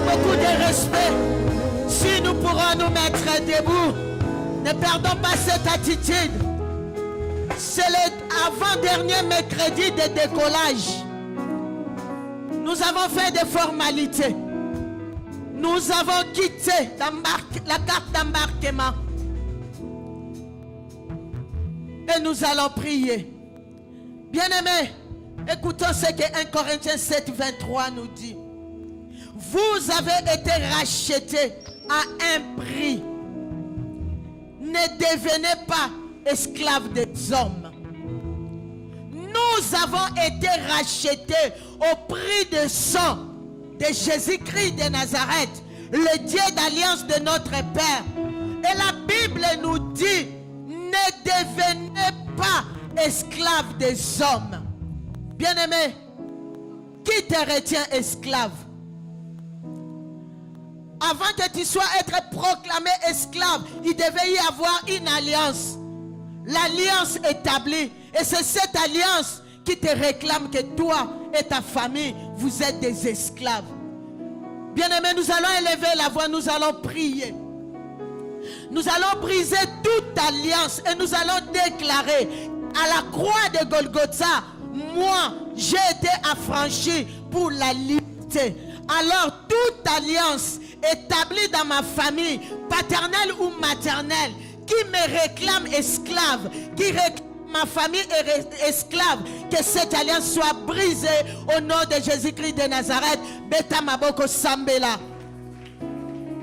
beaucoup de respect, si nous pourrons nous mettre debout, ne perdons pas cette attitude. C'est l'avant-dernier mercredi de décollage. Nous avons fait des formalités. Nous avons quitté la carte d'embarquement. Et nous allons prier. Bien-aimés, écoutons ce que 1 Corinthiens 7, 23 nous dit. Vous avez été rachetés à un prix. Ne devenez pas esclaves des hommes. Nous avons été rachetés au prix de sang de Jésus-Christ de Nazareth, le Dieu d'alliance de notre Père. Et la Bible nous dit, ne devenez pas esclaves des hommes. Bien-aimé, qui te retient esclave? Avant que tu sois être proclamé esclave, il devait y avoir une alliance. L'alliance établie. Et c'est cette alliance qui te réclame que toi et ta famille, vous êtes des esclaves. Bien-aimés, nous allons élever la voix, nous allons prier. Nous allons briser toute alliance et nous allons déclarer à la croix de Golgotha, moi, j'ai été affranchi pour la liberté. Alors, toute alliance établie dans ma famille, paternelle ou maternelle, qui me réclame esclave, qui réclame ma famille est esclave, que cette alliance soit brisée au nom de Jésus-Christ de Nazareth. Beta maboko sambela.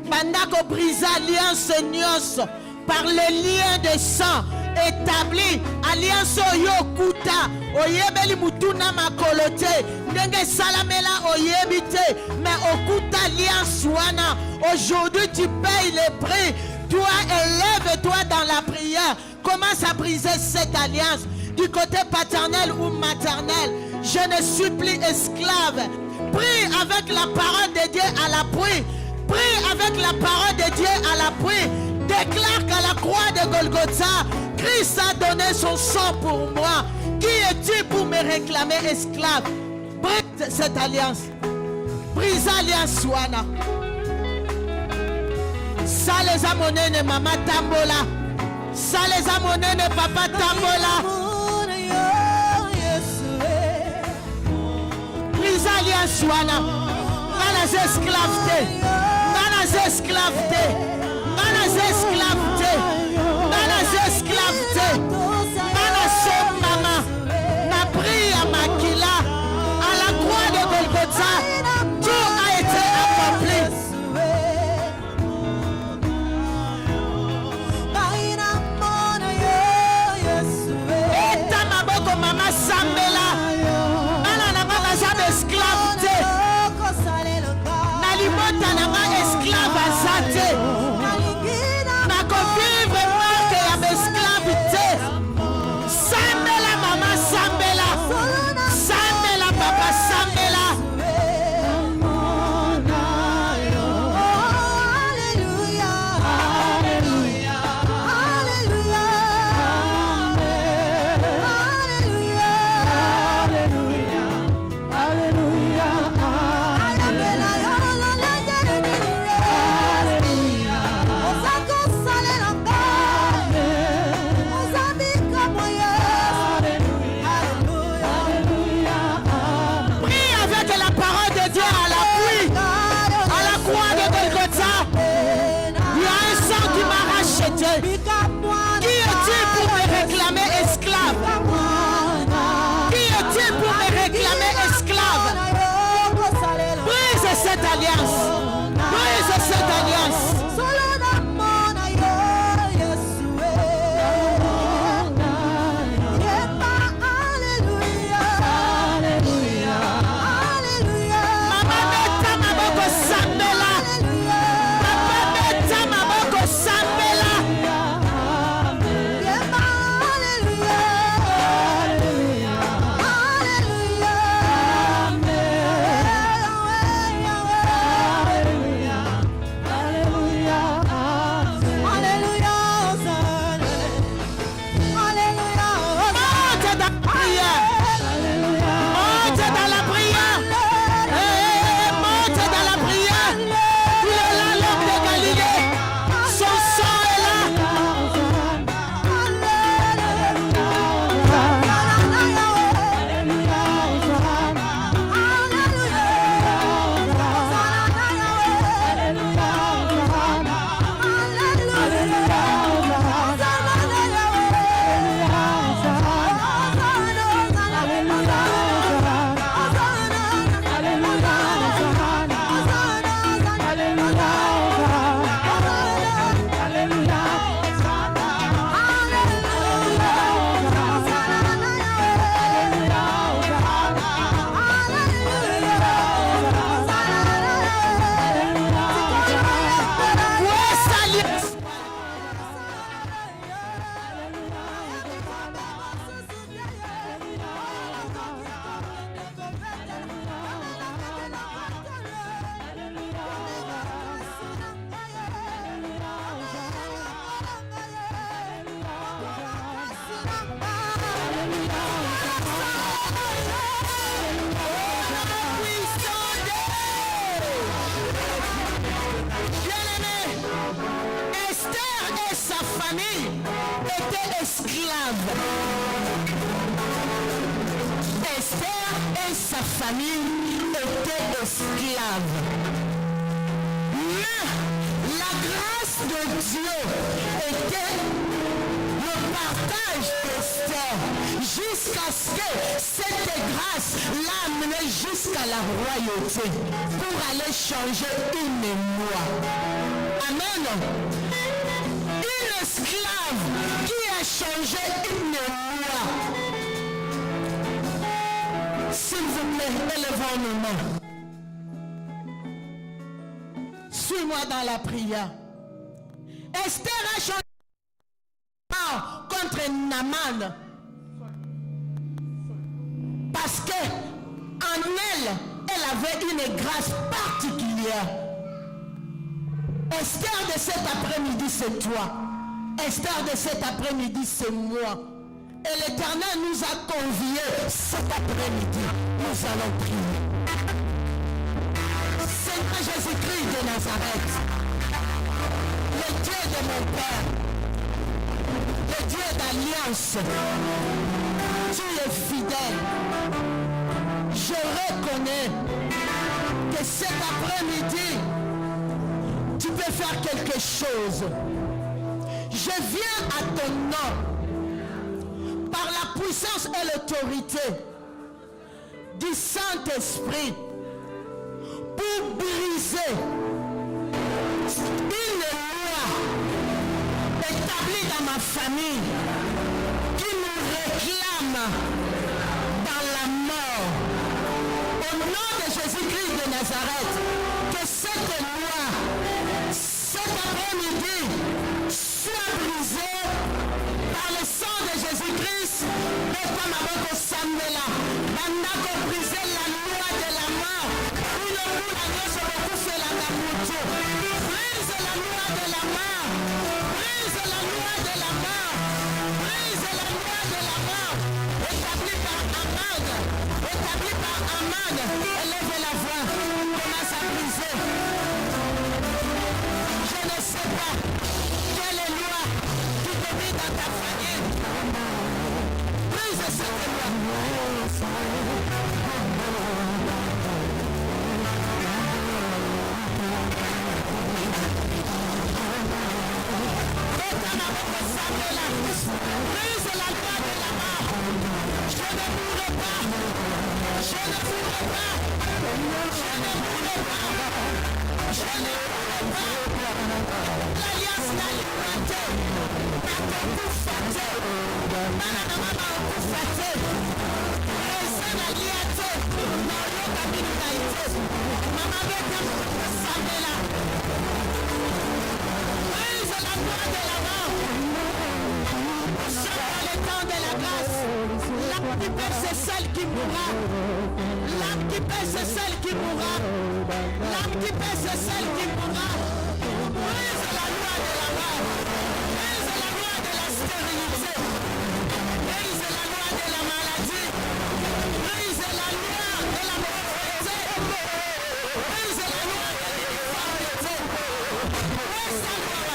Bandako brisa alliance nyos par le lien de sang établi. Alliance oyokuta oyebeli mutuna makolote ndenge salamela oyebite mais okuta alliance wana. Aujourd'hui tu payes le prix. Toi, élève-toi dans la prière. Commence à briser cette alliance. Du côté paternel ou maternel, je ne suis plus esclave. Prie avec la parole de Dieu à l'appui. Prie avec la parole de Dieu à l'appui. Déclare qu'à la croix de Golgotha, Christ a donné son sang pour moi. Qui es-tu pour me réclamer esclave? Brise cette alliance. Brise l'alliance wana. Ça les a monene mama tambola. Ça les a monene papa tambola. Brise l'alliance wana. Manas esclaveté. Manas esclaveté. Manas esclaveté. Manas esclaveté. Manas mama. Na prie à Makila. À la croix de Golgotha. Tout a été accompli. Mama Sambela, Nana Nama esclave, Nalimota Nama esclave azate, Nako vivre marque ya esclavité. Sambela Mama Sambela, Sambela Papa Sambela. Qui es-tu pour me réclamer esclave? Qui es-tu pour me réclamer esclave? Brise cette alliance. Brise cette alliance. famille était esclave. Esther et sa famille étaient esclaves. Mais la grâce de Dieu était le partage d'Esther jusqu'à ce que cette grâce l'amène jusqu'à la royauté pour aller changer une mémoire. Amen. Une esclave qui a changé une mémoire. S'il vous plaît, élevons nos mains. Suis-moi dans la prière. Esther a changé contre Naaman parce que en elle avait une grâce particulière. Esther de cet après-midi, c'est toi. Esther de cet après-midi, c'est moi. Et l'Éternel nous a conviés cet après-midi. Nous allons prier. Seigneur Jésus-Christ de Nazareth, le Dieu de mon Père, le Dieu d'alliance, tu es fidèle. Je reconnais que cet après-midi, tu peux faire quelque chose. Je viens à ton nom par la puissance et l'autorité du Saint-Esprit pour briser une loi établie dans ma famille qui nous réclame dans la mort. Au nom de Jésus-Christ de Nazareth, que cette loi, cet après-midi, soit brisée par le sang de Jésus-Christ. Et comme avec le Samuel, on a brisé la loi de la mort. Brise la loi de la mort. Brise la loi de la mort. Brise la loi de la mort. Établie par Aman. Établie par Aman. Élève la voix. Commence à briser. Je ne sais pas quelle loi qui te vit dans ta famille. Brise cette loi. Brise la loi de la mort. Je ne mourrai pas. Je ne mourrai pas. Je ne mourrai pas. Je ne mourrai pas. L'alliance n'a liberté. N'a que tout faté. N'a tout faté. Reste la liaté. N'a rien qu'à l'unité. Maman veut que vous savez là. Brise la loi de la mort. Dans le temps de la grâce, l'âme qui pèse, c'est celle qui mourra. L'âme qui pèse, c'est celle qui mourra. L'âme qui pèse, c'est celle qui mourra. Brise la loi de la mort. Brise la loi de la stérilité. Brise la loi de la maladie. Brise la loi de la pauvreté. Brise la loi de l'infirmité. Brise la loi.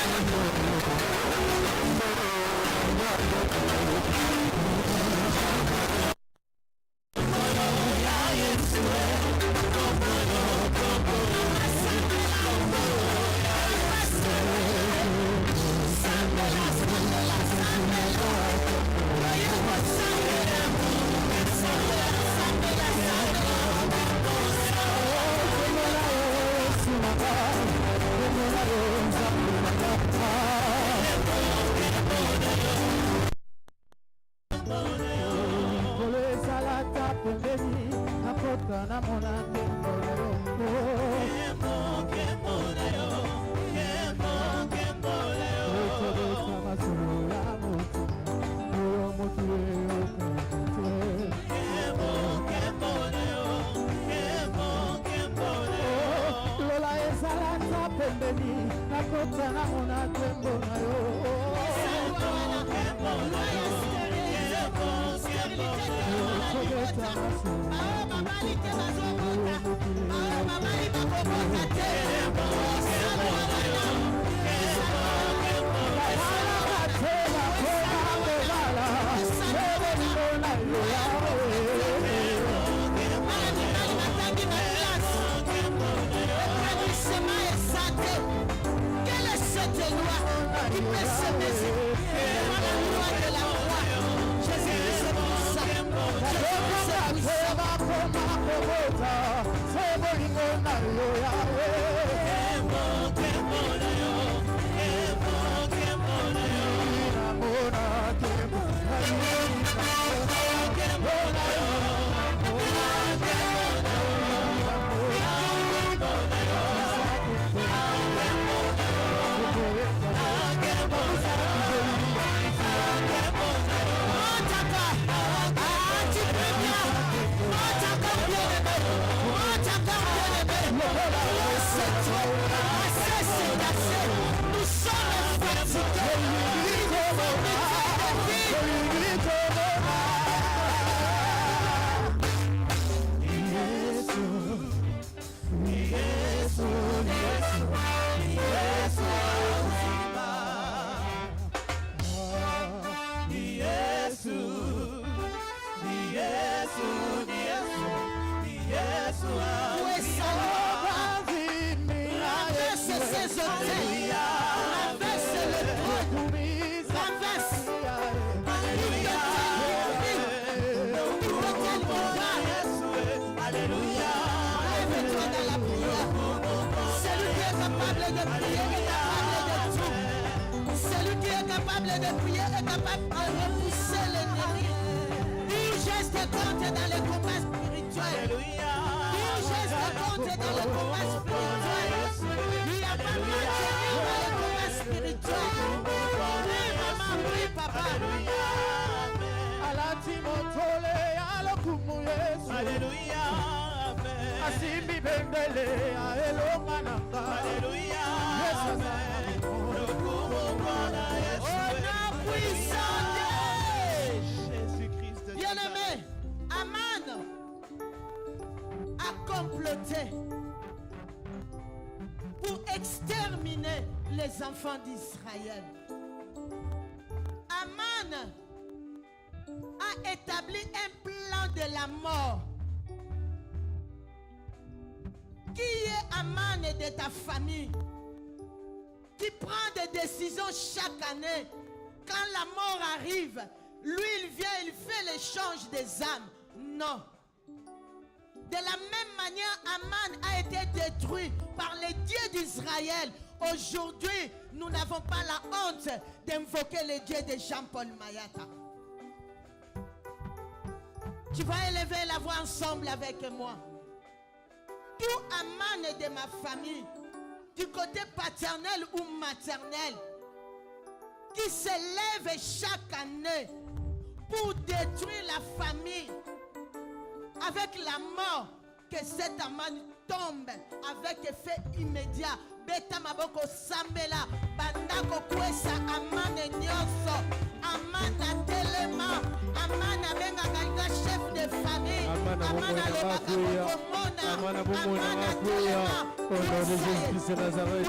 cette loi qui peut se baisser devant la loi de la croix. Jésus-Christ est puissant. Jésus-Christ est puissant. De prier est capable de repousser l'ennemi. Il geste contre dans le combat spirituel. Il geste contre dans le combat spirituel. Il n'y a pas de tenir dans le combat spirituel. Oui, maman, oui, papa. Alléluia. Asimbi bendele elongananga. Alléluia. Bien-aimé, Aman a comploté pour exterminer les enfants d'Israël. Aman a établi un plan de la mort. Qui est Aman de ta famille qui prend des décisions chaque année? Quand la mort arrive, lui il vient, il fait l'échange des âmes. Non. De la même manière, Aman a été détruit par les dieux d'Israël. Aujourd'hui, nous n'avons pas la honte d'invoquer les dieux de Jean-Paul Mayata. Tu vas élever la voix ensemble avec moi. Tout Aman de ma famille, du côté paternel ou maternel, qui s'élève chaque année pour détruire la famille avec la mort, que cet Aman tombe avec effet immédiat. Beta maboko sambela bandako kwesa Aman nyonso. Aman telema, Aman benga kanga chef de famille. Aman alobaka komona, Aman telema. Au nom de Jésus-Christ de Nazareth,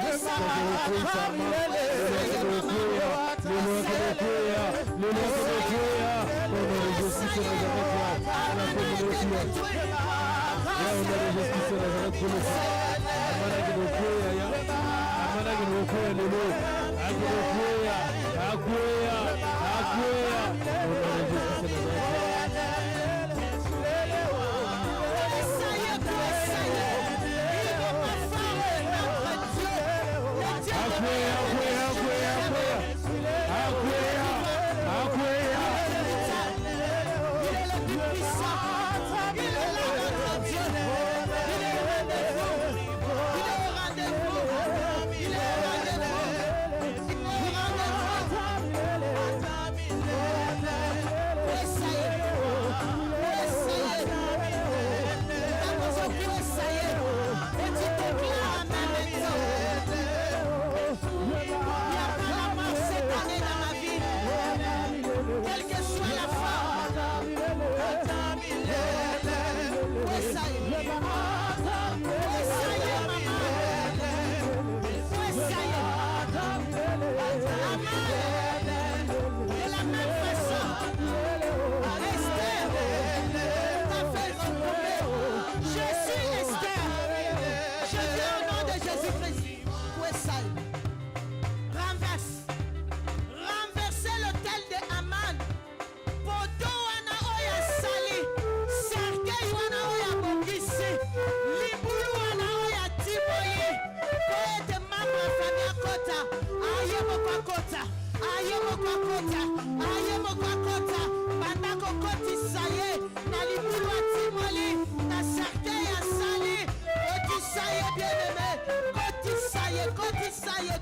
kotisa ye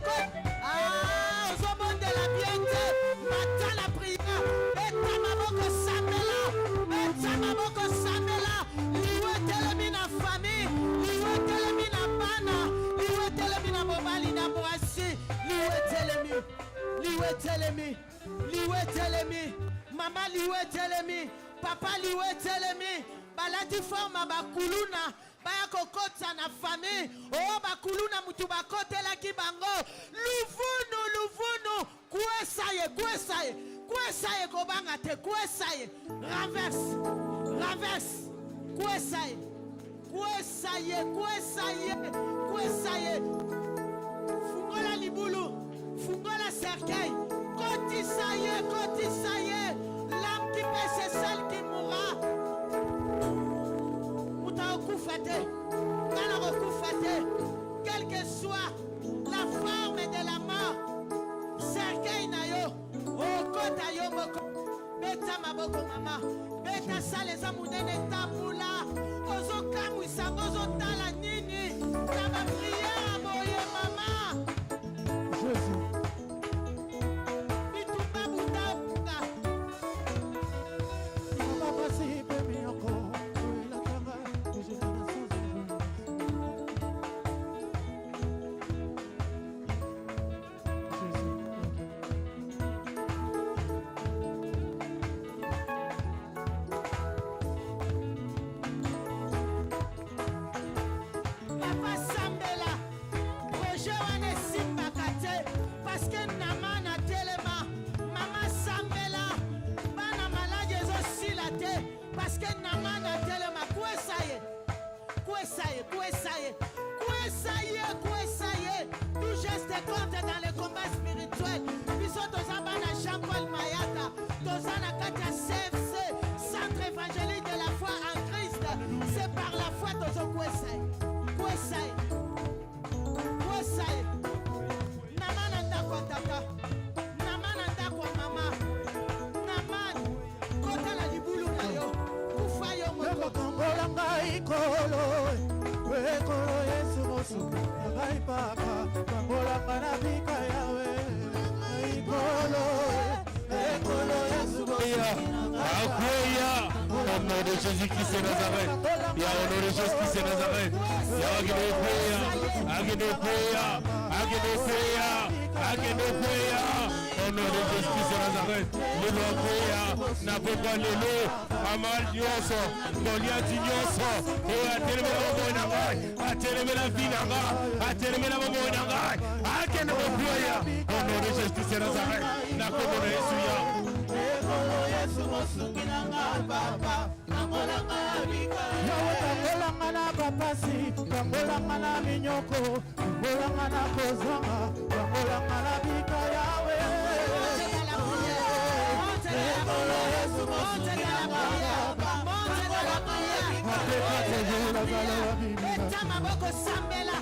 ozobondela bien te mata la prière beta maboko sambela liwe telemi na famille liwe telemi na bana liwe telemi na mobali na mwasi liwe telemi mama liwe telemi papa liwe telemi balati forma bakuluna baya kokota na famille bakuluna mutu bakotelaki bango luvunu kwesa ye kobanga te kwesa ye raverse kwesa ye fungola libulu fungola cercueil kotisa ye l'âme qui paie c'est celle qui mourra quelle que soit la forme de la mort cercueil na yo okota yo moko beta maboko mama beta saleza munene tambula ozokamwisa ozotala nini na bapriere boye mama Jésus. bitumba butabuka Papa si baby encore. La tanga que je donne sans Papa Sambela projet wana esimbaka te parceke nama na telema mama Sambela bana maladi ezosila te parceke nama na telema kwesa ye tout geste compte dans le combat spirituel biso toza bana Jean-Paul Mayata toza na kati ya CFC centre évangélique de la foi en Christ c'est par la foi tozokwesa ye nama na ndako ya tata nama na ndako ya mama nama kotala libulu na yo kufa yo moko Kangola ngai kolo ekolo Yesu mosu ngai papa kangola kana bika yawe ngai kolo ekolo Yesu mosu Akoya, au nom de Jésus-Christ de Nazareth, il y a au nom de Jésus-Christ de Nazareth, il y a au nom de Jésus-Christ de Nazareth, nous devons prier, n'a pas lelo, amal dioso, golia dioso, et ateleme la bobo nangai, ateleme la vie nangai, ateleme la bobo nangai, akene boboya, au nom de Jésus-Christ de Nazareth, n'a pas de Jésus. Yawe kangolanga na bapasi kangolanga na minyoko kangolanga na kozanga kangolanga na bika yawe ekolo Yesu mosu beta maboko sambela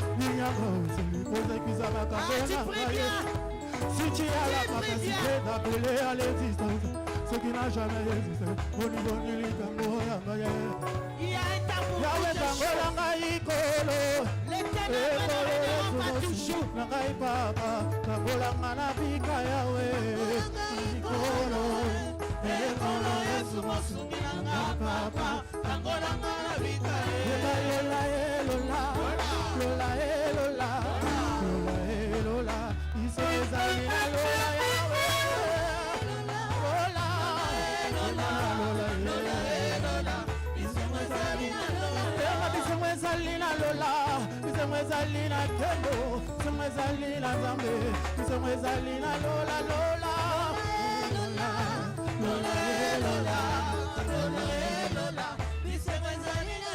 si tu as la capacité d'appeler à l'existence ce qui n'a jamais existé au niveau du likambo il y a un tambour Yawe kangolanga ikolo l'éternel ne reviendra pas toujours Nangai papa kangolanga na bika yawe ikolo ekolo Yesu mosu papa kangolanga na bika lola isezali na lola yawe bisengo ezali na tembo bisengo ezali na nzambe bisengo ezali na lola bisengo ezali na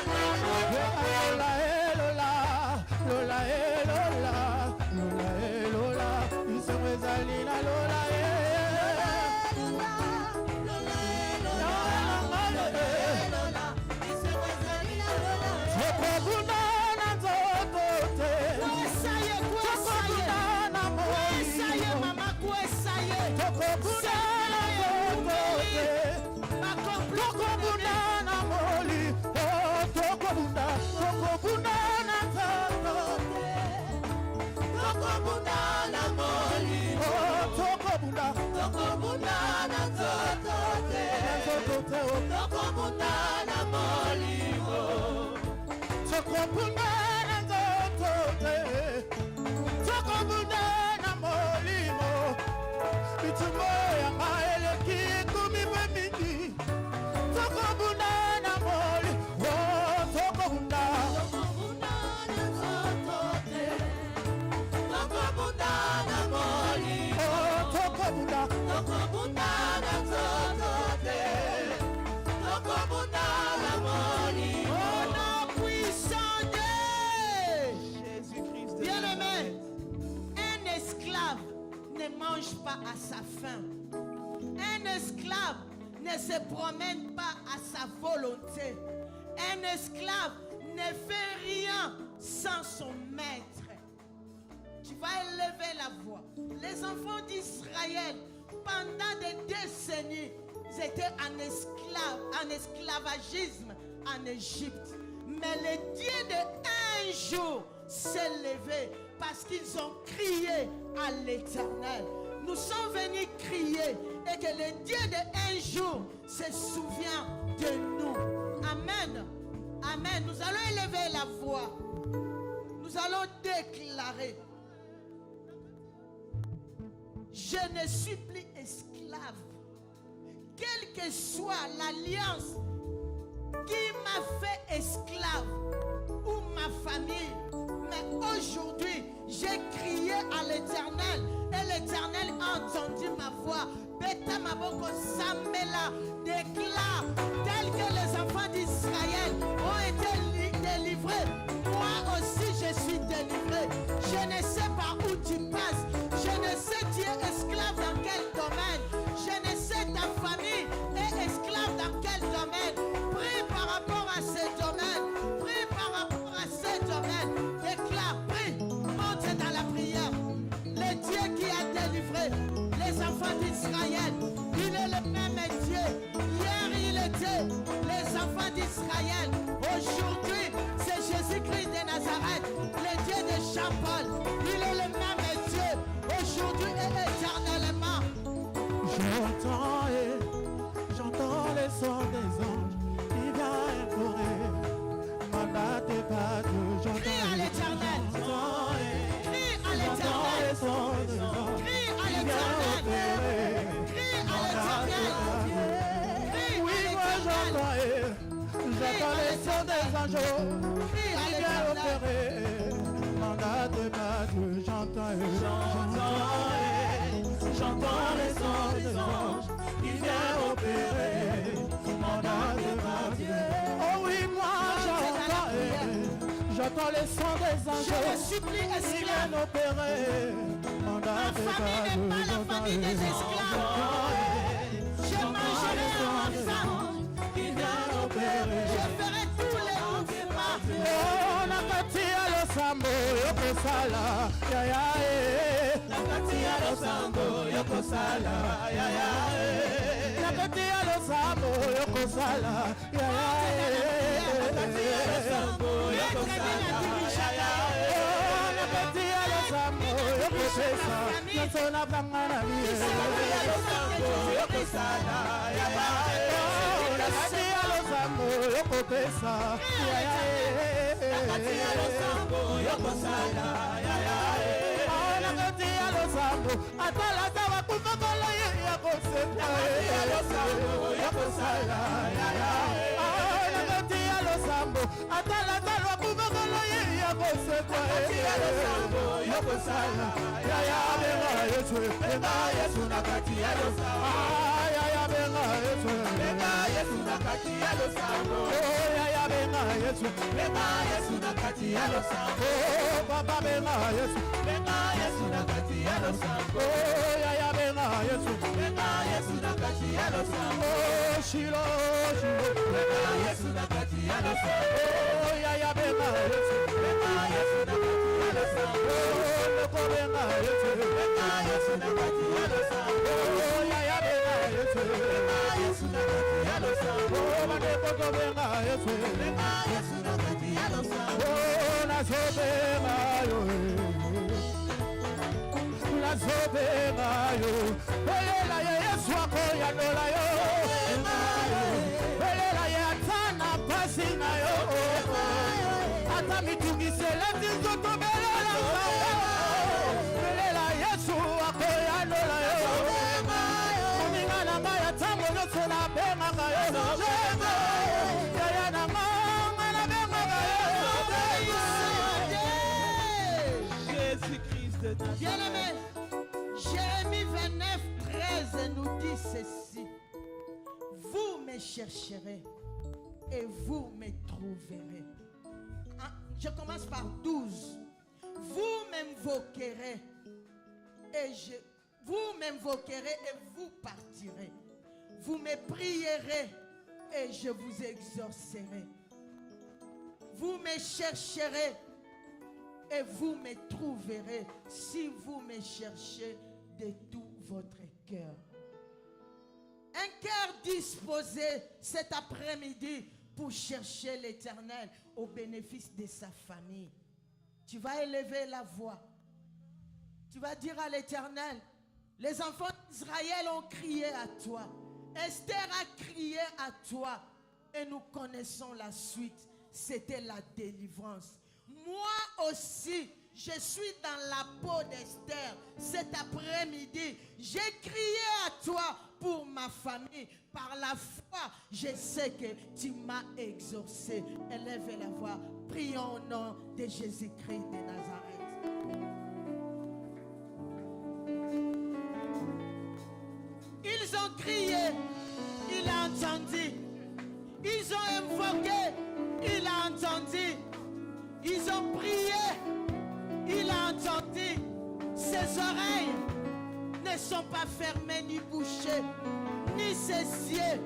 lola Kwesa ye, mama, kwesa ye. Pas à sa faim. Un esclave ne se promène pas à sa volonté. Un esclave ne fait rien sans son maître. Tu vas élever la voix. Les enfants d'Israël, pendant des décennies, ils étaient en esclavagisme en Égypte. Mais le Dieu d'un jour s'est levé parce qu'ils ont crié à l'Éternel. Nous sommes venus crier et que le Dieu d'un jour se souvient de nous. Amen. Amen. Nous allons élever la voix. Nous allons déclarer: je ne suis plus esclave. Quelle que soit l'alliance qui m'a fait esclave ou ma famille, mais aujourd'hui j'ai crié à l'Éternel et l'Éternel a entendu ma voix. Beta Maboko Samela déclare: tel que les enfants d'Israël ont été délivrés, moi aussi je suis délivré. Je ne sais pas où tu passes, je ne sais tu es esclave dans quel domaine, je ne sais ta famille est esclave dans quel domaine. Prie par rapport à ce domaine, prie par rapport à ce domaine. Déclare, prie, monte dans la prière. Le Dieu qui a délivré les enfants d'Israël, il est le même Dieu. Hier il était les enfants d'Israël. Aujourd'hui c'est Jésus-Christ de Nazareth, le Dieu de Jean-Paul. Il est le même Dieu aujourd'hui et éternellement. J'entends les sons des anges qui viennent implorer. Mandat tes pas Dieu, Crie à l'Éternel. Crie à j'entends l'Éternel. les sons des anges Crie à qui viennent l'Éternel. opérer. Crie à l'Éternel. Crie Oui, à moi l'Éternel. j'entends les sons des anges Crie à qui viennent l'Éternel. opérer. Mandat tes pas Dieu, j'entends les sons des anges qui viennent opérer. Mandat tes pas Dieu. Oh oui, moi j'entends les sons des Je ne anges suis plus qui esclave. viennent opérer. Ma famille n'est pas la famille des esclaves. Je mangerai ensemble. Je ferai tous les mouvements. Oh, nakatia lo sambo yokosala ya ya nakatia lo sambo yokosala ya ya nakatia lo sambo yokosala ya ya nakatia lo sambo yokosala ya ya nakatia lo sambo yokosesa nasona bangana ni nakatia lo sambo yokosala ya ya nakatia lo sambo yokopesa ya ya nakatia lo sambo yokosala ya ya nakatia lo sambo atalata bakufakolo yakoseka nakatia lo sambo yokosala ya ya nakatia lo sambo atalata bakufakolo yakoseka nakatia lo sambo yokosala ya ya benga Yesu nakatia lo sambo ya ya benga Yesu nakatia lo sambo ya ya benga Yesu nakatia lo sambo papa benga Yesu nakatia lo sambo ya ya benga Yesu nakatia lo sambo shilo benga Yesu nakatia lo sambo ya ya benga Yesu nakatia lo sambo loko benga Yesu nakatia lo sambo ya ya benga Yesu nakatia lo sambo bandeko benga Yesu nakatia lo sambo na sobenga yo na sobenga yo olela Yesu akoya lola yo olela ya tana pasi na yo ata itungisela tinzoto belela belela Yesu akoyanola yo oninga na ngai atango nyonso nabengaka yo yaya na ngai nabengaka yo Jésus-Christ de Nazareth. Bien-aimé, Jérémie 29, 13 nous dit ceci. Vous me chercherez et vous me trouverez. Je commence par 12. Vous m'invoquerez et vous m'invoquerez et vous partirez. Vous me prierez et je vous exaucerai. Vous me chercherez et vous me trouverez si vous me cherchez de tout votre cœur. Un cœur disposé cet après-midi pour chercher l'Éternel au bénéfice de sa famille. Tu vas élever la voix. Tu vas dire à l'Éternel, les enfants d'Israël ont crié à toi. Esther a crié à toi. Et nous connaissons la suite. C'était la délivrance. Moi aussi, je suis dans la peau d'Esther. Cet après-midi, j'ai crié à toi pour ma famille. Par la foi, je sais que tu m'as exaucé. Élève la voix. Prions au nom de Jésus-Christ de Nazareth. Ils ont crié, il a entendu. Ils ont invoqué, il a entendu. Ils ont prié, il a entendu. Ses oreilles ne sont pas fermées ni bouchées, ni ses yeux,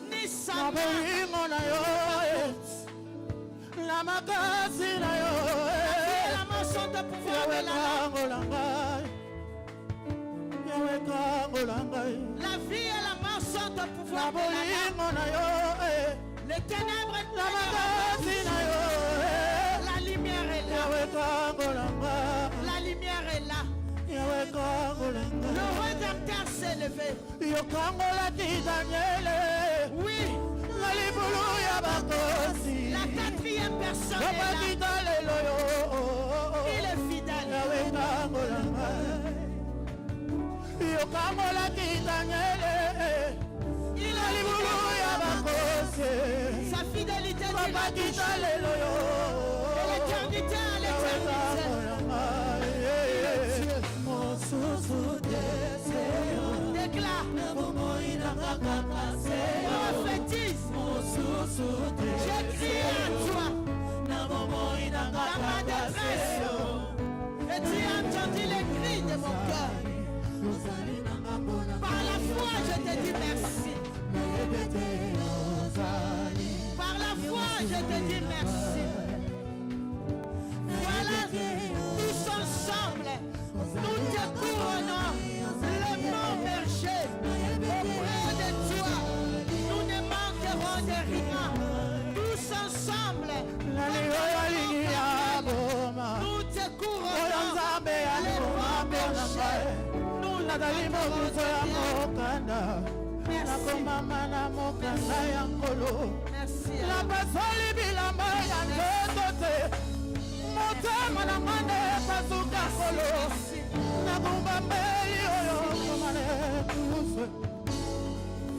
ni sa main. La main sont de pouvoir de la vie et la mort sont de pouvoir de la les ténèbres est la lumière est là. La lumière est là. Le Rédempteur s'est levé. Oui. La quatrième personne est là. Il est fidèle. Sa fidélité dura toujours. De l'éternité à l'éternité. Déclare. Prophétise. J'ai crié à toi dans ma détresse. Et tu as entendu les cris de mon cœur. Par la foi, je te dis merci. Par la foi, je te dis merci. Voilà, tous ensemble, nous te couronnons, le bon berger, auprès de toi, nous ne manquerons de rien. Tous ensemble, nous te couronnons, le bon berger, nous ne manquerons de rien. Merci.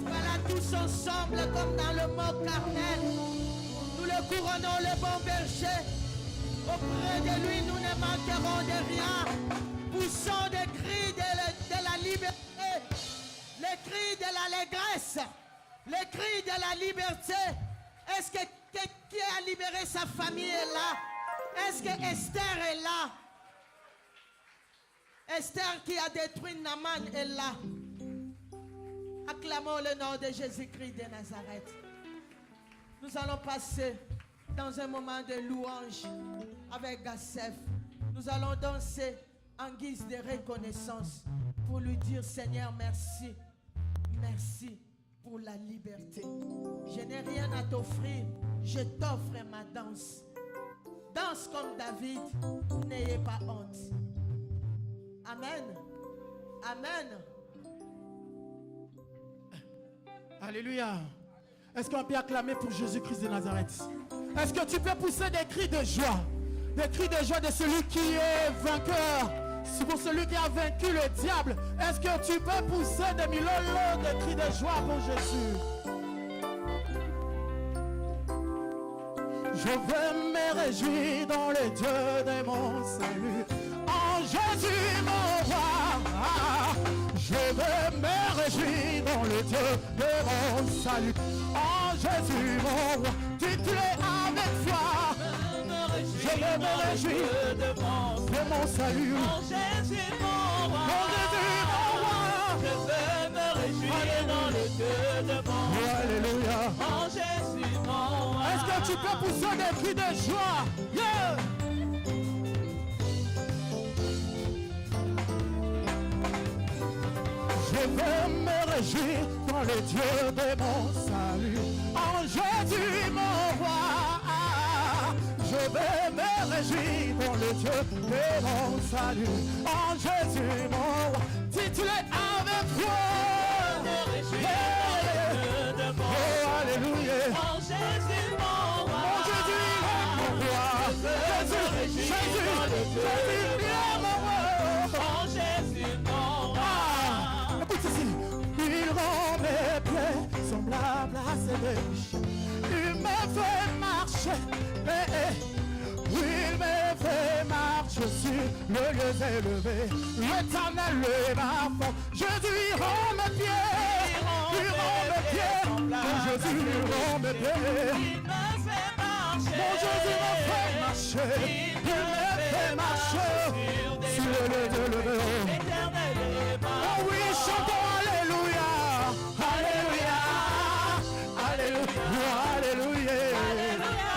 Voilà, tous ensemble comme dans le mot carnel, nous le couronnons le bon berger. Auprès de lui, nous ne manquerons de rien. Poussons des cris de la liberté, les cris de l'allégresse, les cris de la liberté. Est-ce que qui a libéré sa famille est là? Est-ce que Esther est là? Esther qui a détruit Naaman est là. Acclamons le nom de Jésus-Christ de Nazareth. Nous allons passer dans un moment de louange avec Gassef. Nous allons danser en guise de reconnaissance pour lui dire Seigneur merci. Merci pour la liberté. Je n'ai rien à t'offrir. Je t'offre ma danse. Danse comme David. N'ayez pas honte. Amen. Amen. Alléluia. Est-ce qu'on peut acclamer pour Jésus-Christ de Nazareth? Est-ce que tu peux pousser des cris de joie? des cris de joie de celui qui est vainqueur. C'est pour celui qui a vaincu le diable. Est-ce que tu peux pousser des millions de cris de joie pour Jésus? Je veux me réjouir dans le Dieu de mon salut. En Jésus mon roi. Je veux me réjouir dans le Dieu de mon salut. En Jésus mon roi. Titulé avec foi. Je veux me réjouir de mon salut. En Jésus mon roi. En Jésus mon roi. Je veux me réjouir dans le Dieu de mon salut. Alléluia. En Jésus mon roi. Est-ce que tu peux pousser des cris de joie? Yeah! Je veux me réjouir dans le Dieu de mon salut. En Jésus mon roi. Je veux me réjouir dans le Dieu de mon salut. En Jésus mon roi. Titulé avec foi. Oh, alléluia. En Jésus mon roi. Mon Jésus est mon roi. Jésus, Jésus, Jésus est mon roi. En Jésus mon roi. Écoute ceci. Il rend mes pieds semblables à ses riches. Il me fait marcher. Il me fait marcher sur le lieu élevé. L'éternel est ma force. Jésus rend mes pieds. Il rend mes pieds. Mon Jésus rend mes pieds. Il me fait marcher. Mon Jésus me fait marcher. Il me fait marcher sur le lieu élevé. L'éternel est ma Oh oui, chantons Alléluia. Alléluia. Alléluia. Alléluia.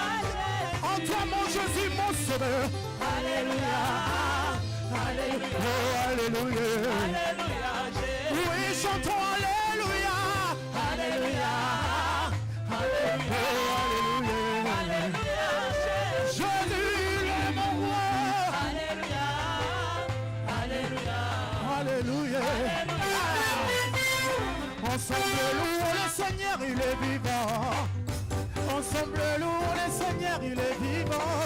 En toi mon Jésus, mon sauveur. Alléluia. Alléluia. Oh, Alléluia. Alléluia, Jésus. Oui, chantons Alléluia. Alléluia. Alléluia. Alléluia, Jésus. Jésus est mon roi. Alléluia. Alléluia. Alléluia. Ensemble louons le Seigneur, il est vivant. Ensemble louons le Seigneur, il est vivant.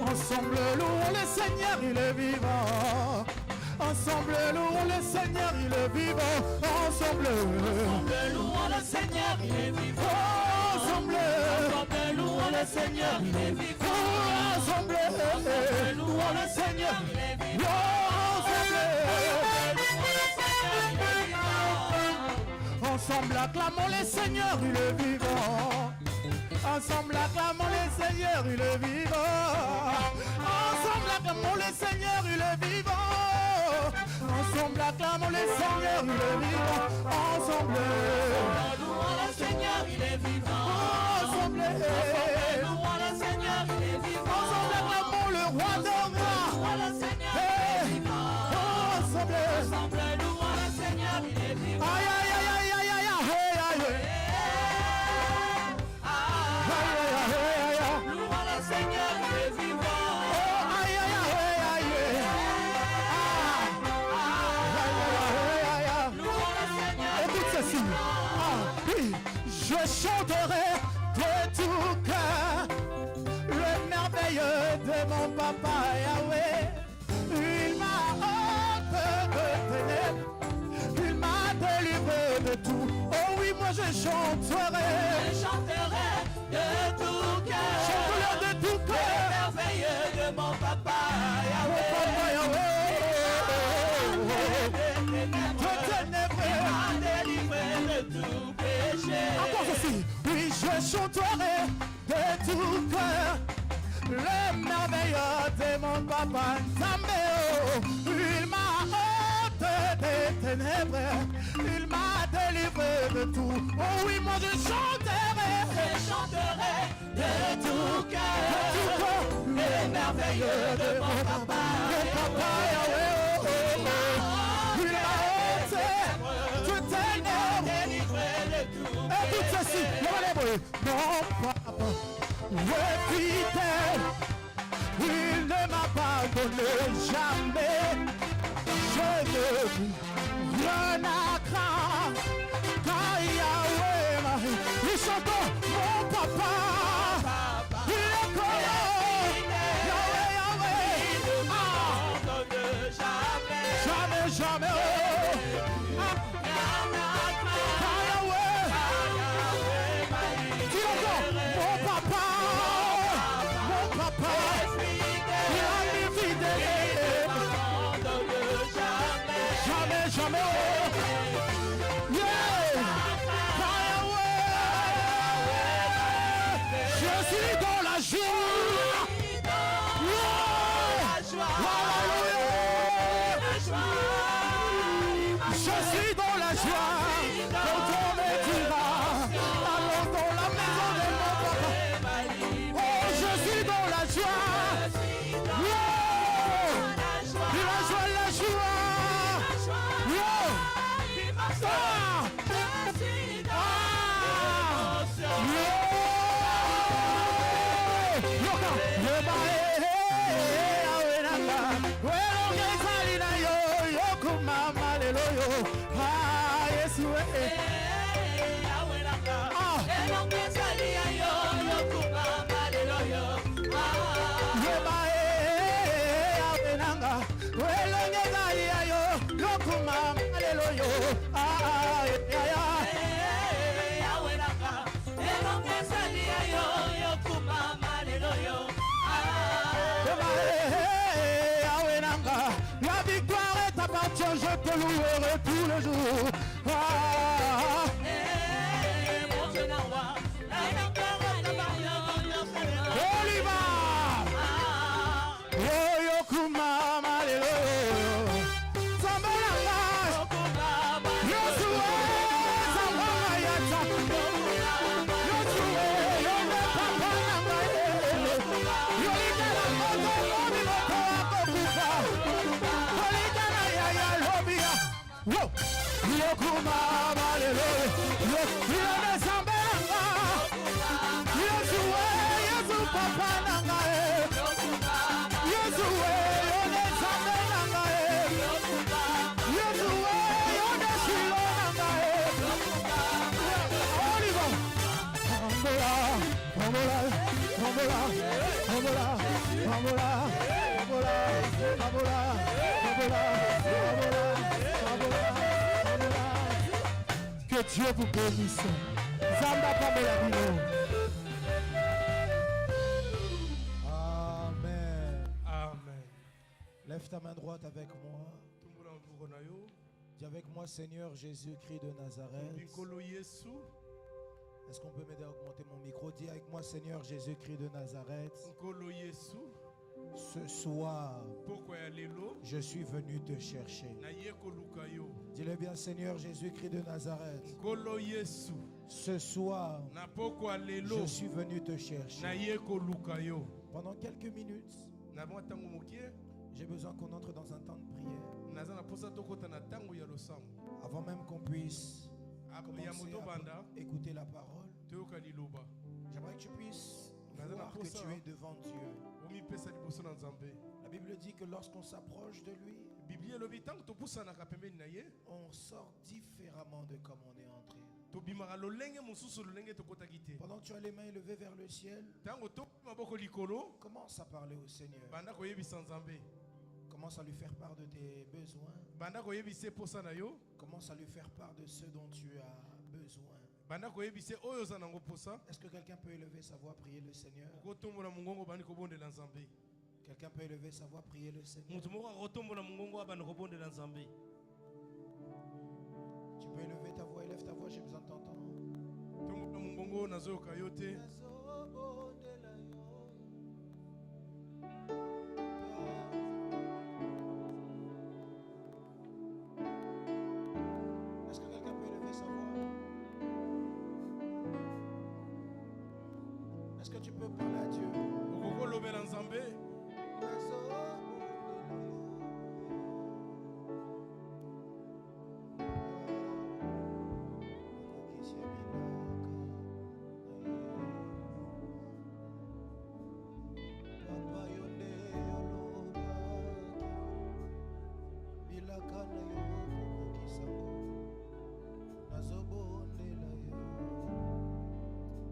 Ensemble louons le Seigneur, il est vivant. Ensemble louons le Seigneur, il est vivant. Ensemble Louons le Seigneur, il est vivant. ensemble Louons le Seigneur, il est vivant. ensemble Louons le Seigneur, il est vivant. Ensemble acclamons le Seigneur, il est vivant. Ensemble acclamons le Seigneur, il est vivant. Ensemble acclamons le Seigneur, il est vivant. Ensemble acclamons le Seigneur, il est vivant. Ensemble Louons le Seigneur, il est vivant. ensemble Louons le Seigneur, il est vivant. ensemble acclamons le roi des rois. Louons le Seigneur, il est vivant. Ensemble Ensemble, louons le Seigneur, il est vivant. aïe aïe aïe aïe aïe aïe aïe Louons le Seigneur, il est vivant. aïe aïe aïe Louons le Seigneur, écoute ceci. Oui, je chanterai de tout cœur le merveilleux de mon papa Yahweh. Il m'a ôté de ténèbres, il m'a délivré de tout. Oh oui, moi je chanterai, je chanterai de tout cœur. chanterai de tout cœur. Merveilleux de mon papa Mon Yahweh. papa Yahweh, De de ténèbres. m'a délivré de tout péché. Encore ceci, oui, je chanterai de tout cœur le merveilleux de mon papa Nzambeo. Il m'a ôté des ténèbres, il m'a délivré de tout. Oh oui, moi je chanterai Je chanterai de tout cœur. le merveilleux de mon papa Yahweh. Oh, oh, oh. Il m'a ôté toutes ténèbres. Délivré de tout Et tout ceci, mon papa, est fidèle, il ne m'abandonne jamais. Je ne rien à craindre, car Yahweh m'a dit. Nous chantons mon papa, il est comment, Yahweh jamais. Yeah. Je suis dans la joie. Je suis dans la joie. Quand on me dira, allons dans la maison de mon papa. Oh, je suis dans la joie. La joie, la joie. Je te louerai tous les jours. Oliva. Yokuma malelo. Sambalanga. Yosue. Sambayata. Yosue. Yone papa nanga. Yolita la moto. Lobi moto akokufa. Yokuma malelo, yone sambelanga, Yesue, Yesu papa nanga, Yesue, yone sambelanga, Yesue, yone shilo nanga, Oliva, Ambola, Ambola, Ambola, Ambola, Ambola, Ambola, Ambola, Ambola, Ambola. Que Dieu vous bénisse. Zamba Pamelabino. Amen. Amen. Lève ta main droite avec moi. Dis avec moi, Seigneur Jésus-Christ de Nazareth. Est-ce qu'on peut m'aider à augmenter mon micro? Dis avec moi, Seigneur Jésus-Christ de Nazareth. Ce soir, je suis venu te chercher. Dis-le bien, Seigneur Jésus-Christ de Nazareth. Ce soir, je suis venu te chercher. Pendant quelques minutes, j'ai besoin qu'on entre dans un temps de prière. Avant même qu'on puisse commencer à écouter la parole, j'aimerais que tu puisses voir que tu es devant Dieu. La Bible dit que lorsqu'on s'approche de lui, on sort différemment de comme on est entré. Pendant que tu as les mains élevées vers le ciel, commence à parler au Seigneur. Commence à lui faire part de tes besoins. Commence à lui faire part de ce dont tu as besoin. Est-ce que quelqu'un peut élever sa voix, prier le Seigneur? Quelqu'un peut élever sa voix, prier le Seigneur? Tu peux élever ta voix, élève ta voix, j'ai besoin de t'entendre. Est-ce que quelqu'un peut élever sa voix? Est-ce que tu peux parler à Dieu?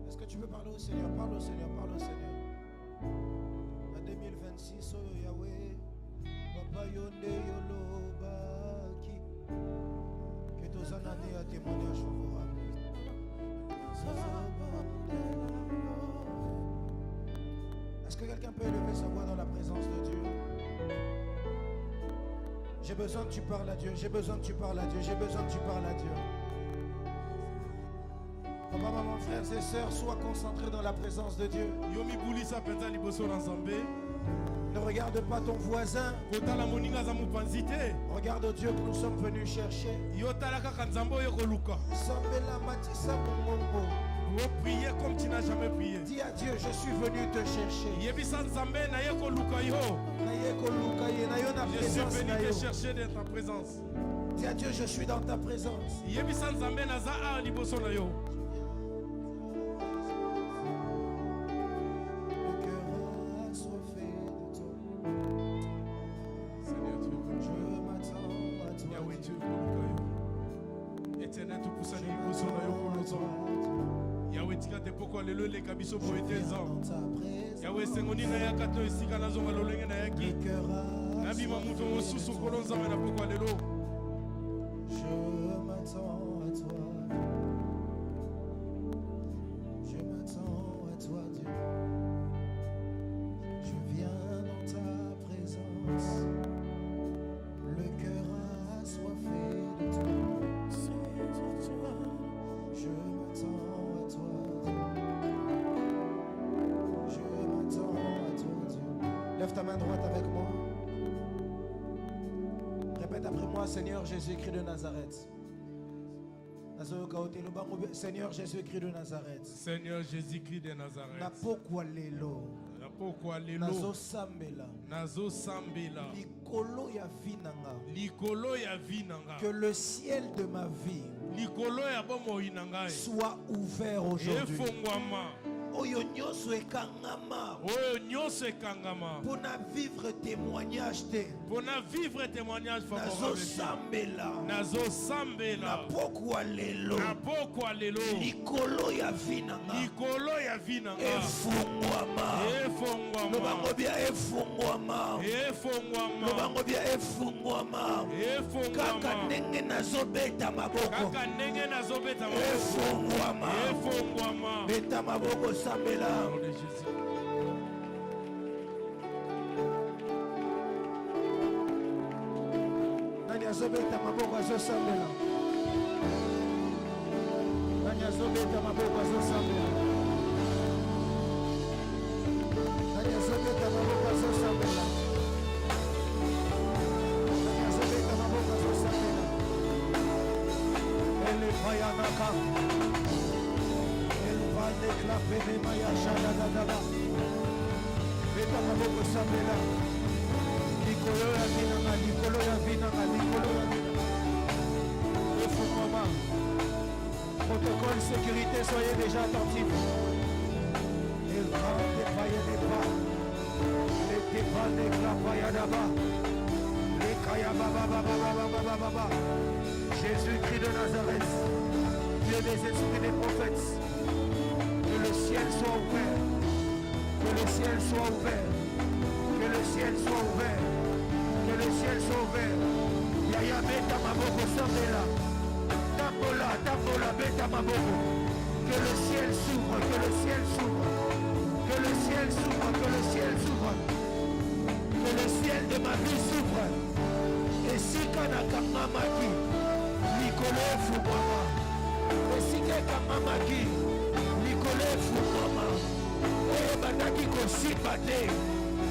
Est-ce que tu veux parler au Seigneur? Parle au Seigneur, parle au Seigneur. En 2026, oh Yahweh, Papa Yonde Yolobaki, que tes années à témoignage favorable. Est-ce que quelqu'un peut élever sa voix dans la présence de Dieu? J'ai besoin que tu parles à Dieu. J'ai besoin que tu parles à Dieu. J'ai besoin que tu parles à Dieu. Papa, maman, frères et sœurs, sois concentrés dans la présence de Dieu. Ne regarde pas ton voisin. Regarde Dieu que nous sommes venus chercher. Sambela matisa mongongo. Prier comme tu n'as jamais prié. Dis à Dieu, je suis venu te chercher. Je suis venu te chercher dans ta présence. Dis à Dieu, je suis dans ta présence. Le cœur a soifé de toi. Seigneur, tu es venu. Je m'attends à toi. Yahweh, tu es venu. Éternel, tu pousses à l'impossible. Yahweh, tika te poko lelo le kabiso po etenzo. Yahweh, sengoni na yakato esika na zonga lolenge na yaki. Nabi mamuto mosusu kolonza na poko lelo. Je m'attends à toi. Je m'attends à toi, Dieu. Je viens dans ta présence. Le cœur a soifé de toi. Je m'attends à toi, Dieu. Je m'attends à toi, Dieu. Lève ta main droite avec moi. Répète après moi, Seigneur Jésus-Christ de Nazareth. Seigneur Jésus-Christ de Nazareth. Seigneur Jésus-Christ de Nazareth. Napokwa lelo. Napokwa lelo. Nazo sambela. Nazo sambela. Likolo ya vinanga. Likolo ya vinanga. Que le ciel de ma vie soit ouvert aujourd'hui. Oyo nyoso ekangama. Pour vivre témoignage te. Pour vivre témoignage favorable. Nazo sambela. Napokwa lelo. Likolo ya vinanga. Efungwama. Lobango bia efungwama. Lobango bia efungwama. Kaka ndenge nazobeta maboko. Efungwama. Beta maboko sambela. Nani azobeta maboko azosambela. Nani azobeta maboko azosambela. Nani azobeta maboko azosambela. Nani azobeta maboko azosambela. Ele payanaka. El vale klapene maya shadadadaba. Beta maboko sambela. Likolo ya vinanga, likolo ya vinanga, likolo ya vinanga. Efungwama. Protocole sécurité, soyez déjà attentifs. Il va dépailler les pas. Les débats des clapayadaba. Les kayababa. Jésus-Christ de Nazareth, Dieu des esprits des prophètes. Que le ciel soit ouvert. Que le ciel soit ouvert. Que le ciel soit ouvert. Que le ciel soit ouvert. Yaya beta maboko sambela. Tambola beta maboko. Que le ciel s'ouvre. Que le ciel s'ouvre. Que le ciel s'ouvre. Que le ciel s'ouvre. Que le ciel de ma vie s'ouvre. Et si kanaka Likolo fumama. Esike kamamaki. Likolo fumama. Oyo bandaki kosipa te.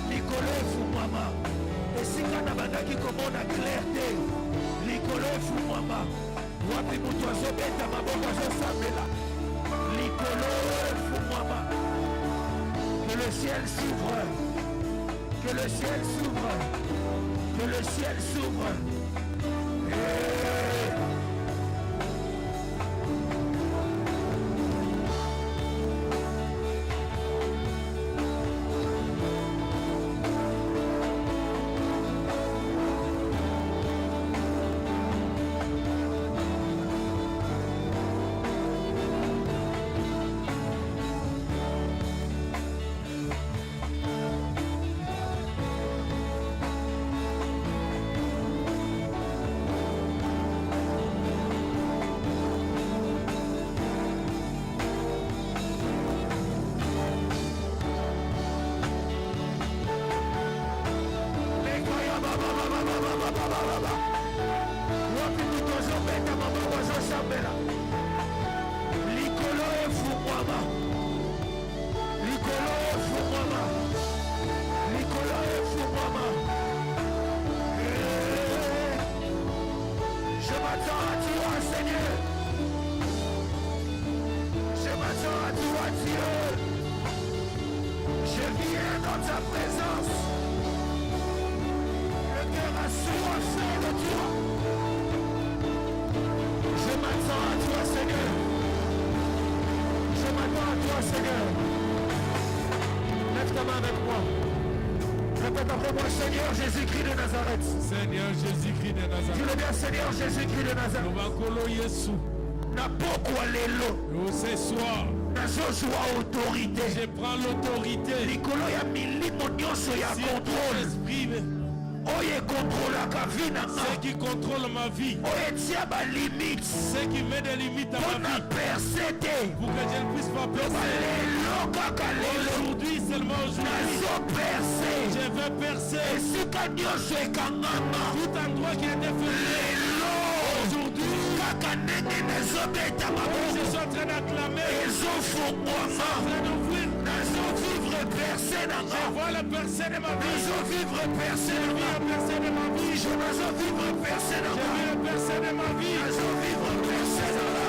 Likolo fumama. Esika na bandaki komona clarté. Likolo fumama. Wapi mutu azobeta maboko azosambela. Likolo fumama. Que le ciel s'ouvre. Que le ciel s'ouvre. Que le ciel s'ouvre. Wapi mutozobeta maboko azosambela. Likolo efungwama. Likolo efungwama. Likolo efungwama. Je m'attends à toi, Seigneur. Je m'attends à toi, Dieu. Je viens dans ta présence. Le cœur a soif de toi. Je m'attends à toi, Seigneur. Je m'attends à toi, Seigneur. Lève ta main avec moi. Répète après moi, Seigneur Jésus-Christ de Nazareth. Seigneur Jésus-Christ de Nazareth. Dis-le bien, Seigneur Jésus-Christ de Nazareth. Lobakolo Yesu. Na pokwa lelo. Ce soir, nazozwa autorité. je prends l'autorité. Likolo ya milimo nyonso ya contrôle. Esprit, Oye contrôlaka vie na nga. ceux qui contrôlent ma vie, Oye tia ba limite. ceux qui mettent des limites à ma Pona vie, percer te. pour que je ne puisse pas percer. Lelo kaka lelo. Aujourd'hui, seulement aujourd'hui, Nazo percer. je vais percer Esika nyonso ekangama. tout endroit qui était fermé. Lelo. Aujourd'hui, Kaka ndenge nazobeta je maboko. suis en train d'acclamer, Ezofungwama. en train d'ouvrir. Nazo vivre percer na nga. Je vois le percé de ma vie. Nazo vivre percer Je na vis nga. le percé de ma vie. Je nazo vivre percer na Je nga. vis le percé de ma vie. Nazo vivre percer na nga.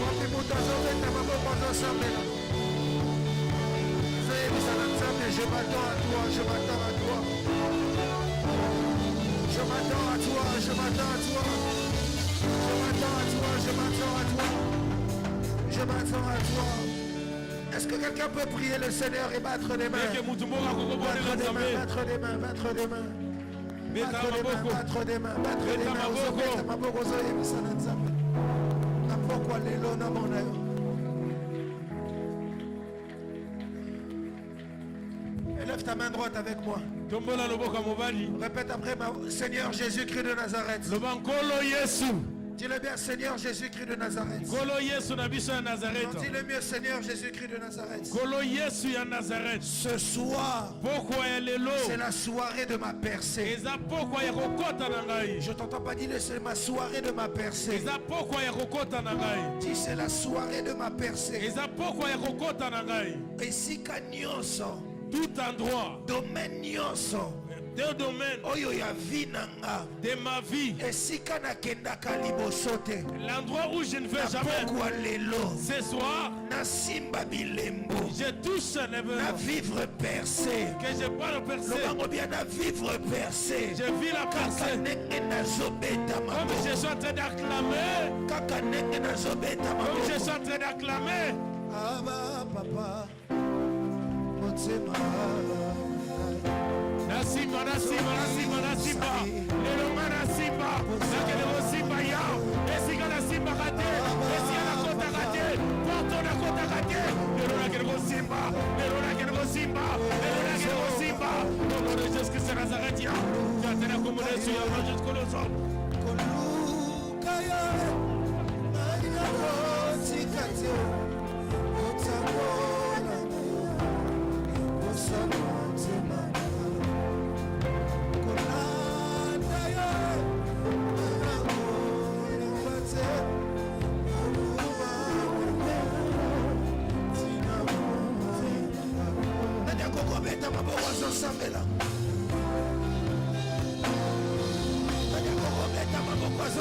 Wapi moto ezobeta maboko ezosambela. Je m'attends à toi, je m'attends à toi. Je m'attends à toi, je m'attends à toi. Je m'attends à toi, je m'attends à toi. Je m'attends à toi. Est-ce que quelqu'un peut prier le Seigneur et battre des mains? Battre des mains, battre des mains, battre des mains. Battre des mains, battre des mains, battre des mains. Ozobeta maboko ozoyebisa na Nzambe. Na pokwa lelo na mona yo. Lève ta main droite avec moi. Répète après moi. Seigneur Jésus-Christ de Nazareth. Dis-le bien, Seigneur Jésus-Christ de Nazareth. Dis-le mieux, Seigneur Jésus-Christ de Nazareth. Ce soir, c'est la soirée de ma percée. Je t'entends pas dire, c'est ma soirée de ma percée. Dis, c'est la soirée de ma percée. Et si Kanyoso, tout endroit, domaine nyonso, deux domaines oyo ya vie nanga, de ma vie, esika nakendaka liboso te, l'endroit où je ne vais jamais, napokwa lelo, ce soir, nasimba bilembo, je touche les na vivre percé, que je parle percé, lobango bien na vivre percé, je vis la kaka percée, ndenge nazobeta comme maboko, je suis en train d'acclamer, kaka ndenge nazobeta comme maboko, je suis en train d'acclamer. Aba papa motema Nasimba, nasimba, nasimba, nasimba. Lelonga nasimba. Nakelego simba ya. Esika nasimba kate. Esika nakota kate. Porto nakota kate. Lelo nakelego simba. Lelo nakelego simba. Lelo nakelego simba. Au nom de Jésus Christ de Nazareth. kumuna Yesu yanga jusqu'au losambo. Kolukaya Maina kotikate Otakola Osamotema Kolanda ya Manakola Bate Aluba Tina Nanya koko beta maboko zosambela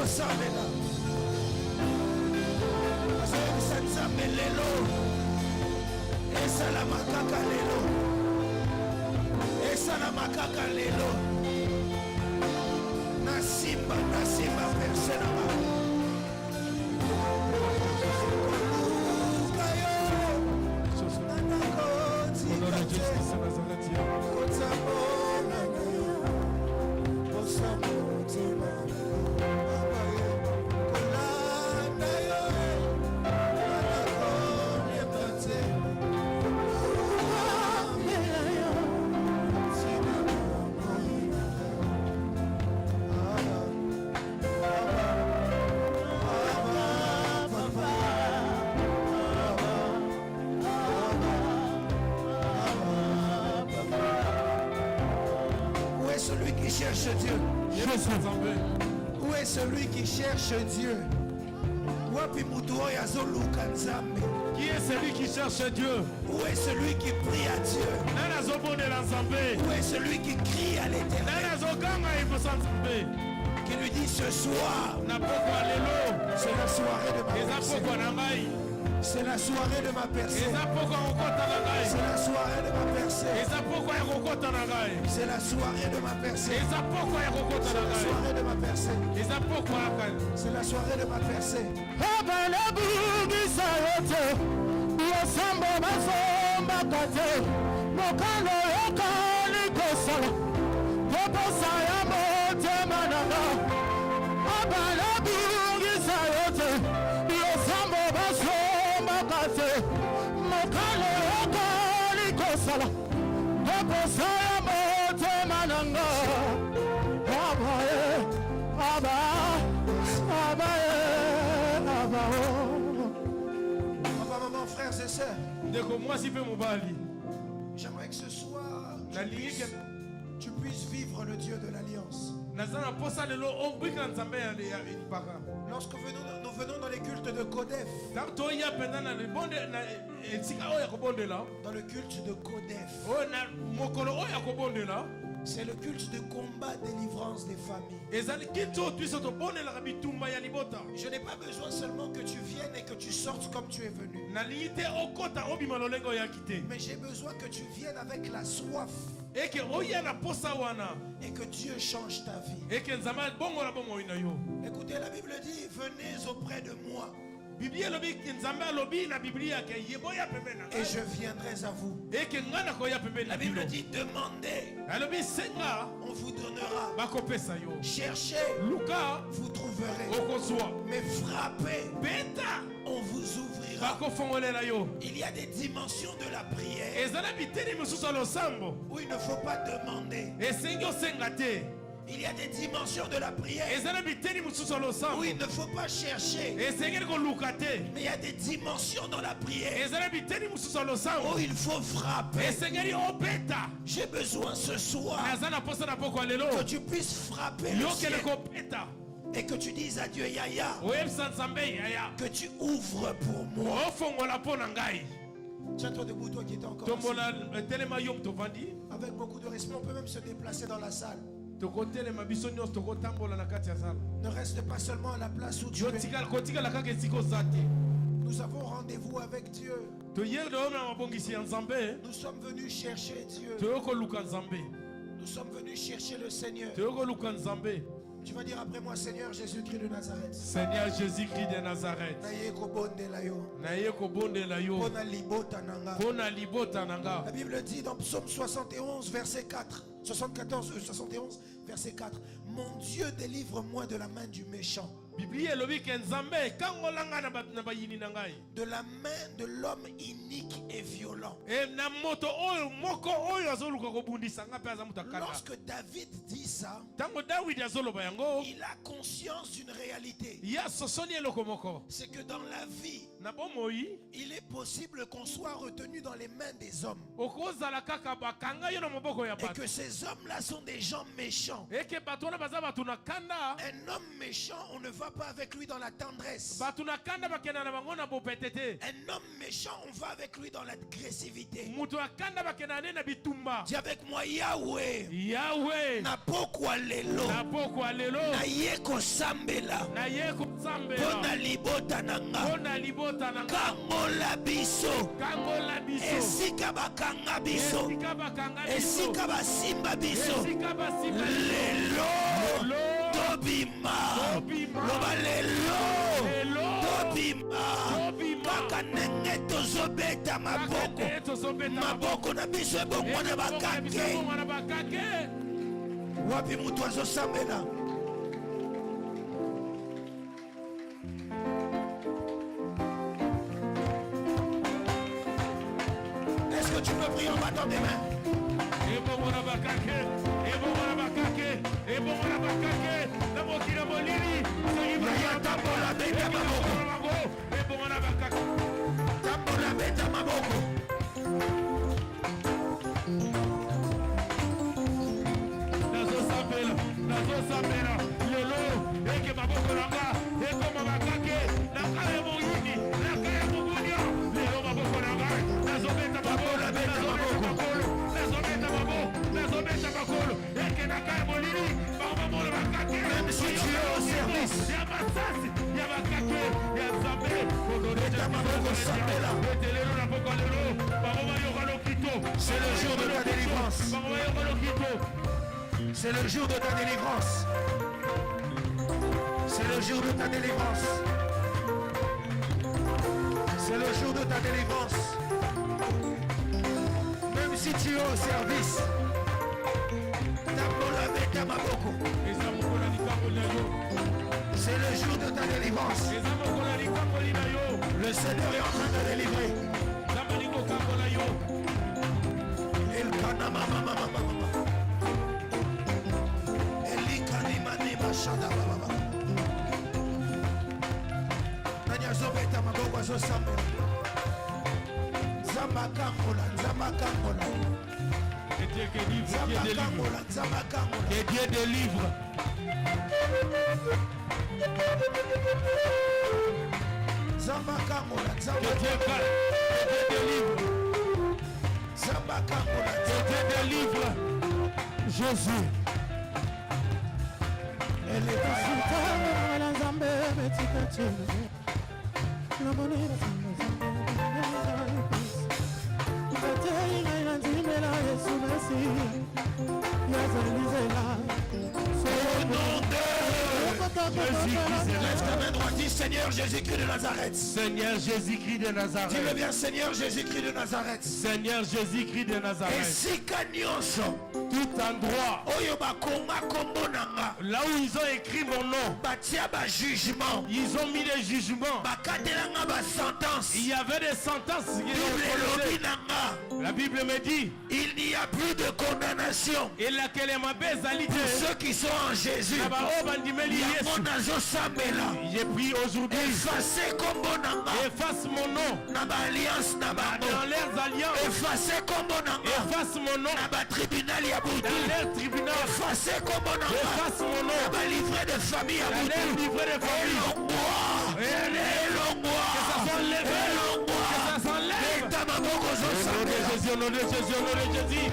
Samela Azoyebisa Nzambe lelo Esala makaka lelo Esala makaka lelo Nasimba perse na ma Kolukayo Nanako Tikate Kotamona Nayo Osamotima Dieu. Où est celui qui cherche Dieu? Qui est celui qui cherche Dieu? Où est celui qui prie à Dieu? Où est celui qui crie à l'Éternel? Qui lui dit ce soir, c'est la soirée de ma percée. C'est la soirée de ma percée. C'est la soirée de ma percée. C'est la soirée de ma percée. C'est la soirée de ma percée. C'est la soirée de ma percée. Papa, maman, frères et sœurs, j'aimerais que ce soir tu puisses vivre le Dieu de l'Alliance. Lorsque nous venons dans les cultes de Kodef, dans le culte de Kodef, c'est le culte de combat, délivrance des familles. Je n'ai pas besoin seulement que tu viennes et que tu sortes comme tu es venu. Mais j'ai besoin que tu viennes avec la soif et que Dieu change ta vie. Écoutez, la Bible dit, venez auprès de moi et je viendrai à vous. La Bible dit, demandez, on vous donnera. Cherchez, vous trouverez. Mais frappez, on vous ouvrira. Il y a des dimensions de la prière où il ne faut pas demander. Il y a des dimensions de la prière où il ne faut pas chercher. Mais il y a des dimensions dans la prière où il faut frapper. J'ai besoin ce soir que tu puisses frapper le ciel et que tu dises à Dieu, Yaya, que tu ouvres pour moi. Tiens-toi debout, toi qui étais encore assis. Avec beaucoup de respect, on peut même se déplacer dans la salle. Ne reste pas seulement à la place où tu es. Nous avons rendez-vous avec Dieu. Nous sommes venus chercher Dieu. Nous sommes venus chercher le Seigneur. Tu vas dire après moi, Seigneur Jésus-Christ de Nazareth. Seigneur Jésus-Christ de Nazareth. La Bible dit dans Psaume 71, verset 4. 71, verset 4. Mon Dieu, délivre-moi de la main du méchant. De la main de l'homme inique et violent. Lorsque David dit ça, il a conscience d'une réalité. C'est que dans la vie, il est possible qu'on soit retenu dans les mains des hommes. Et que ces hommes-là sont des gens méchants. Un homme méchant, on ne va pas avec lui dans la tendresse. Un homme méchant, on va avec lui dans l'agressivité. Dis avec moi, Yahweh. Yahweh. Napokwa lelo. Na yeko sambela. Bona libota nanga. Kangola biso. Esika bakanga biso. Esika basimba biso. Lelo. Tobima. Loba lelo. Tobima. Kaka nenge tozobeta maboko. Maboko na biso ebongo na bakake. Wapi mutu azosambela. Est-ce que tu peux prier en battant des mains? Même si tu es au service, c'est le jour de ta délivrance. C'est le jour de ta délivrance. C'est le jour de ta délivrance. C'est le jour de ta délivrance. Même si tu es au service, c'est le jour de ta délivrance. Le Seigneur est en train de délivrer. El kanama mama mama. Eli kanimani mashada baba. Nanya zobeta maboko zo sambe. Zamba kangola, zamba kangola. Que Dieu délivre, Dieu délivre. Que Dieu délivre. Que Dieu délivre. Que Dieu délivre. Jésus. Elle est lève ta main droite, dis Seigneur Jésus-Christ de Nazareth. Seigneur Jésus-Christ de Nazareth. Dis-le bien, Seigneur Jésus-Christ de Nazareth. Seigneur Jésus-Christ de Nazareth. Et si Kanyoso, tout endroit, là où ils ont écrit mon nom, ils ont mis des jugements. Il y avait des sentences qui ont été. La Bible me dit, il n'y a plus de condamnation pour ceux qui sont en Jésus. J'ai pris aujourd'hui, efface mon nom dans leurs alliances, efface mon nom dans leur tribunal, efface mon nom dans livret de famille à que ça s'enlève, Jésus, au nom de Jésus, au nom de Jésus.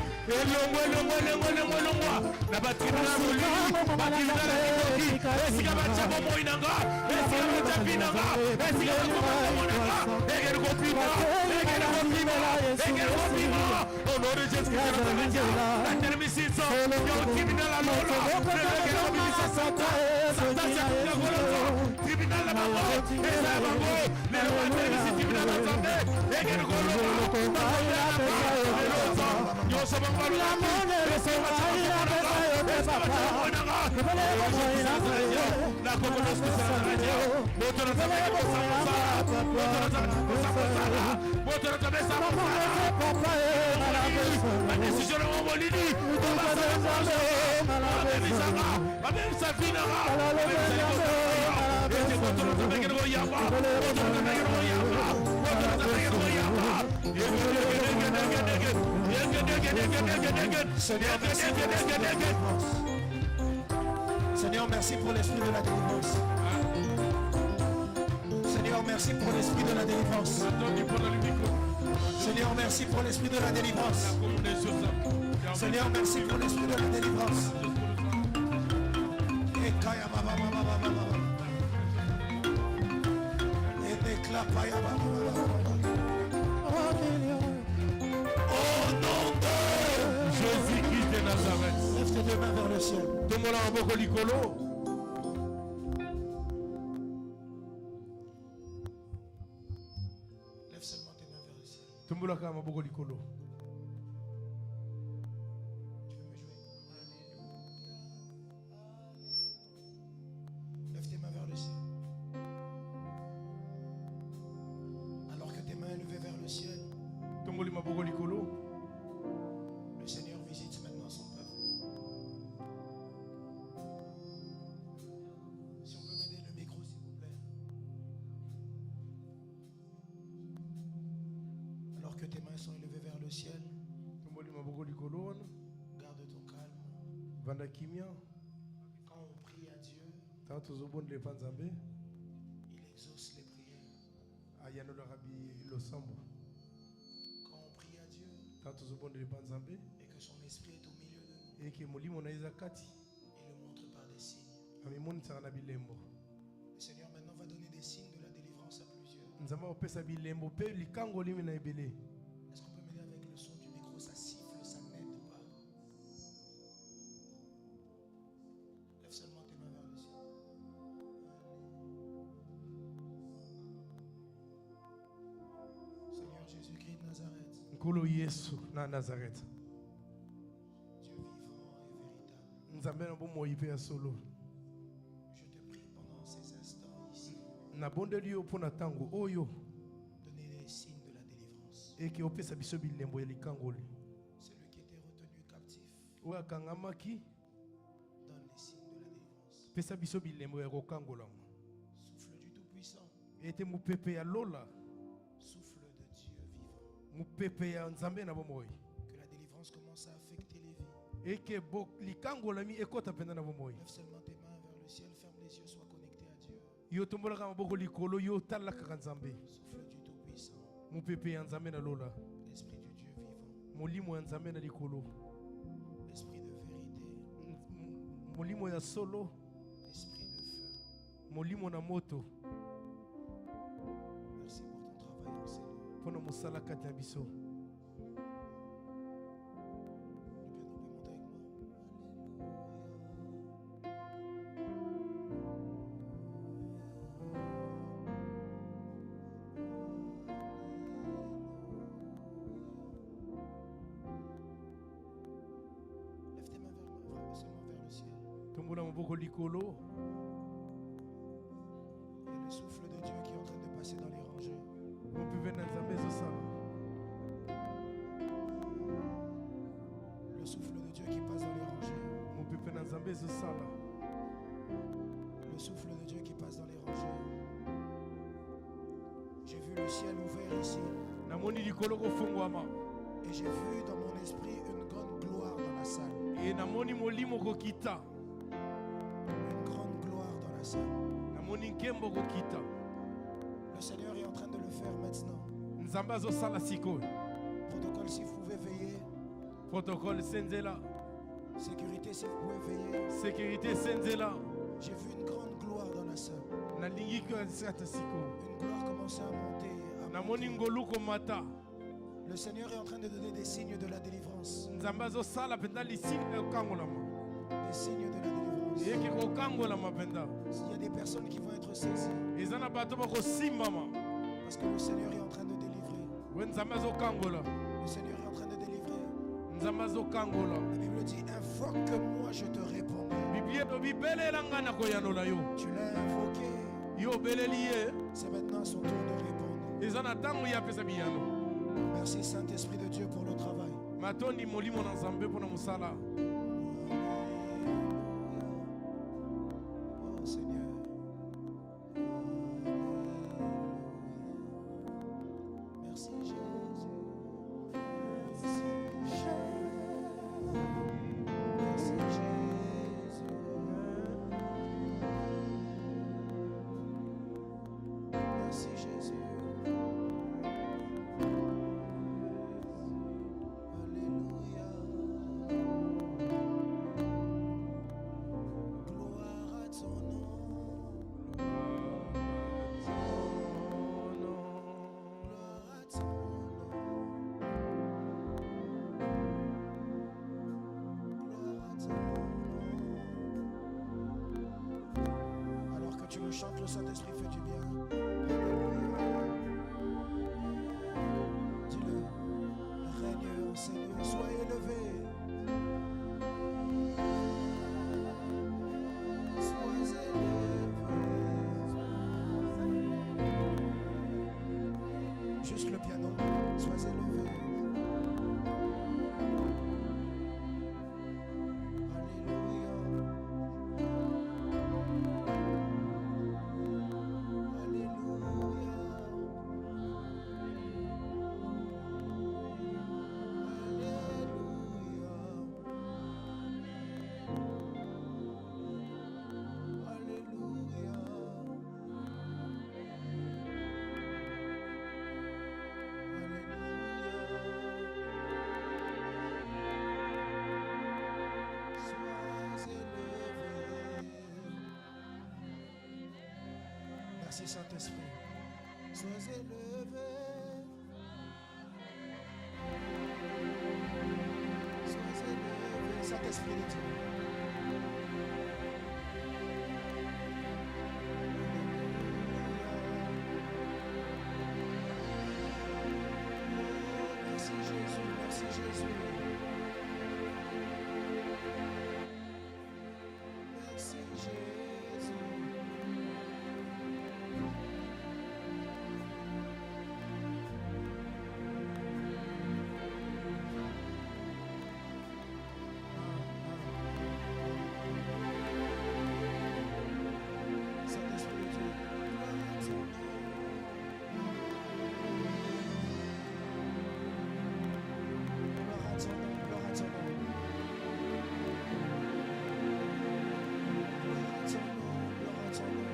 Seigneur, merci pour l'esprit de la délivrance. Seigneur, merci pour l'esprit de la délivrance. Seigneur, merci pour l'esprit de la délivrance. Seigneur, merci pour l'esprit de la délivrance. Au nom de Jésus-Christ de Nazareth. Lève tes deux mains vers le ciel. Tomola Mboko Likolo. Lève seulement tes mains vers le ciel. Tomola Mboko Likolo. Tu peux me jouer. Lève tes mains vers le ciel. Alors que tes mains élevées vers le ciel, Tomoli Mboko Likolo. le Seigneur visite maintenant son peuple. Si on peut m'aider le micro, s'il vous plaît. Alors que tes mains sont élevées vers le ciel, Tomoli Mboko Likolo. garde ton calme. Vanda Kimia. Quand on prie à Dieu, Tanto Zobon le Panzambe. il exauce les prières. Ayano la Rabi Losambo. Quand on prie à Dieu Tanto Zobon le Panzambe. et que son esprit est au milieu de nous, Et que Molimo na Izakati. il le montre par des signes. Amimoni Tsana Bilembo. Le Seigneur maintenant va donner des signes de la délivrance à plusieurs. Nzamba opesa bilembo pe likango limi na ebele. Est-ce qu'on peut m'aider avec le son du micro? Ça siffle, ça n'aide pas. Lève seulement tes mains vers le ciel. Seigneur Jésus-Christ de Nazareth, Nkolo Yesu na Nazareth. Dieu vivant et véritable, Nzambe na bomo ipe ya solo. je te prie pendant ces instants ici, Na bondeli yo pona tango oyo. donner les signes de la délivrance. Eke opesa biso bilembo ya likango li. Celui qui était retenu captif, Oyo akangamaki donne les signes de la délivrance. pesa biso bilembo ya kokangola. Souffle du Tout-Puissant, Ete mupepe ya lola. souffle de Dieu vivant. Mupepe ya Nzambe na bomoi. Que la délivrance commence à affecter les vies. Eke bo likangola mi ekota penda na bomoi. Lève seulement tes mains vers le ciel, ferme les yeux, sois connecté à Dieu. Yo tombolaka maboko likolo yo talaka Nzambe. Souffle du Tout-Puissant, Mupepe ya Nzambe na lola. Esprit du Dieu vivant, Molimo ya Nzambe na likolo. Esprit de vérité, Molimo ya solo. Esprit de feu. Molimo na moto. Merci pour ton travail en Seigneur. Pona mosala kati ya biso. Le piano peut monter avec moi. Lève tes mains seulement vers le ciel. Tombola maboko likolo. Il y a le souffle de Dieu qui est en train de passer dans les rangées. Mupepe na Nzambe ezosala. Le souffle de Dieu qui passe dans les rangées. Mupepe na Nzambe ezosala. Le souffle de Dieu qui passe dans les rangées. J'ai vu le ciel ouvert ici. Namoni likolo kofungwama. Et j'ai vu dans mon esprit une grande gloire dans la salle. E namoni molimo kokita. Une grande gloire dans la salle. Namoni nkembo kokita. Le Seigneur est en train de le faire maintenant. Nzambe azosala sikoyo. Protocole, si vous pouvez veiller. Protocole senzela. Sécurité, si vous pouvez veiller. Sécurité senzela. J'ai vu une grande gloire dans la salle. Nalingi kata sikoyo. Une gloire commençait à monter. Namoni ngolu komata. Le Seigneur est en train de donner des signes de la délivrance. Nzambe azosala penda lisini ekangolama. Des signes de la délivrance. Yeke kokangolama penda. Il y a des personnes qui vont être saisies. Eza na bato bakosimbama. Parce que le Seigneur est en train de délivrer. We Nzambe azokangola. Le Seigneur est en train de délivrer. Nzambe azokangola. La Bible dit, invoque-moi, je te répondrai. Biblia Tu l'as invoqué. C'est maintenant son tour de répondre. Merci Saint-Esprit de Dieu pour le travail. Oh Seigneur. Merci Jésus. Merci Jésus. Merci Jésus. Alléluia. Gloire à ton nom. Gloire à ton nom. Gloire à ton nom. Alors que tu le chantes, le Saint-Esprit fait du bien. Dis-le, règne, Seigneur, sois élevé. Sois élevé. Juste le piano, sois élevé. Alléluia. Merci Saint-Esprit. Sois élevé. Sois élevé. Saint-Esprit de Dieu. Merci Jésus. Merci Jésus. Merci Jésus. Saint-Esprit de Dieu, gloire à ton nom. Gloire à ton nom, gloire à ton nom. Gloire à ton nom, gloire à ton nom.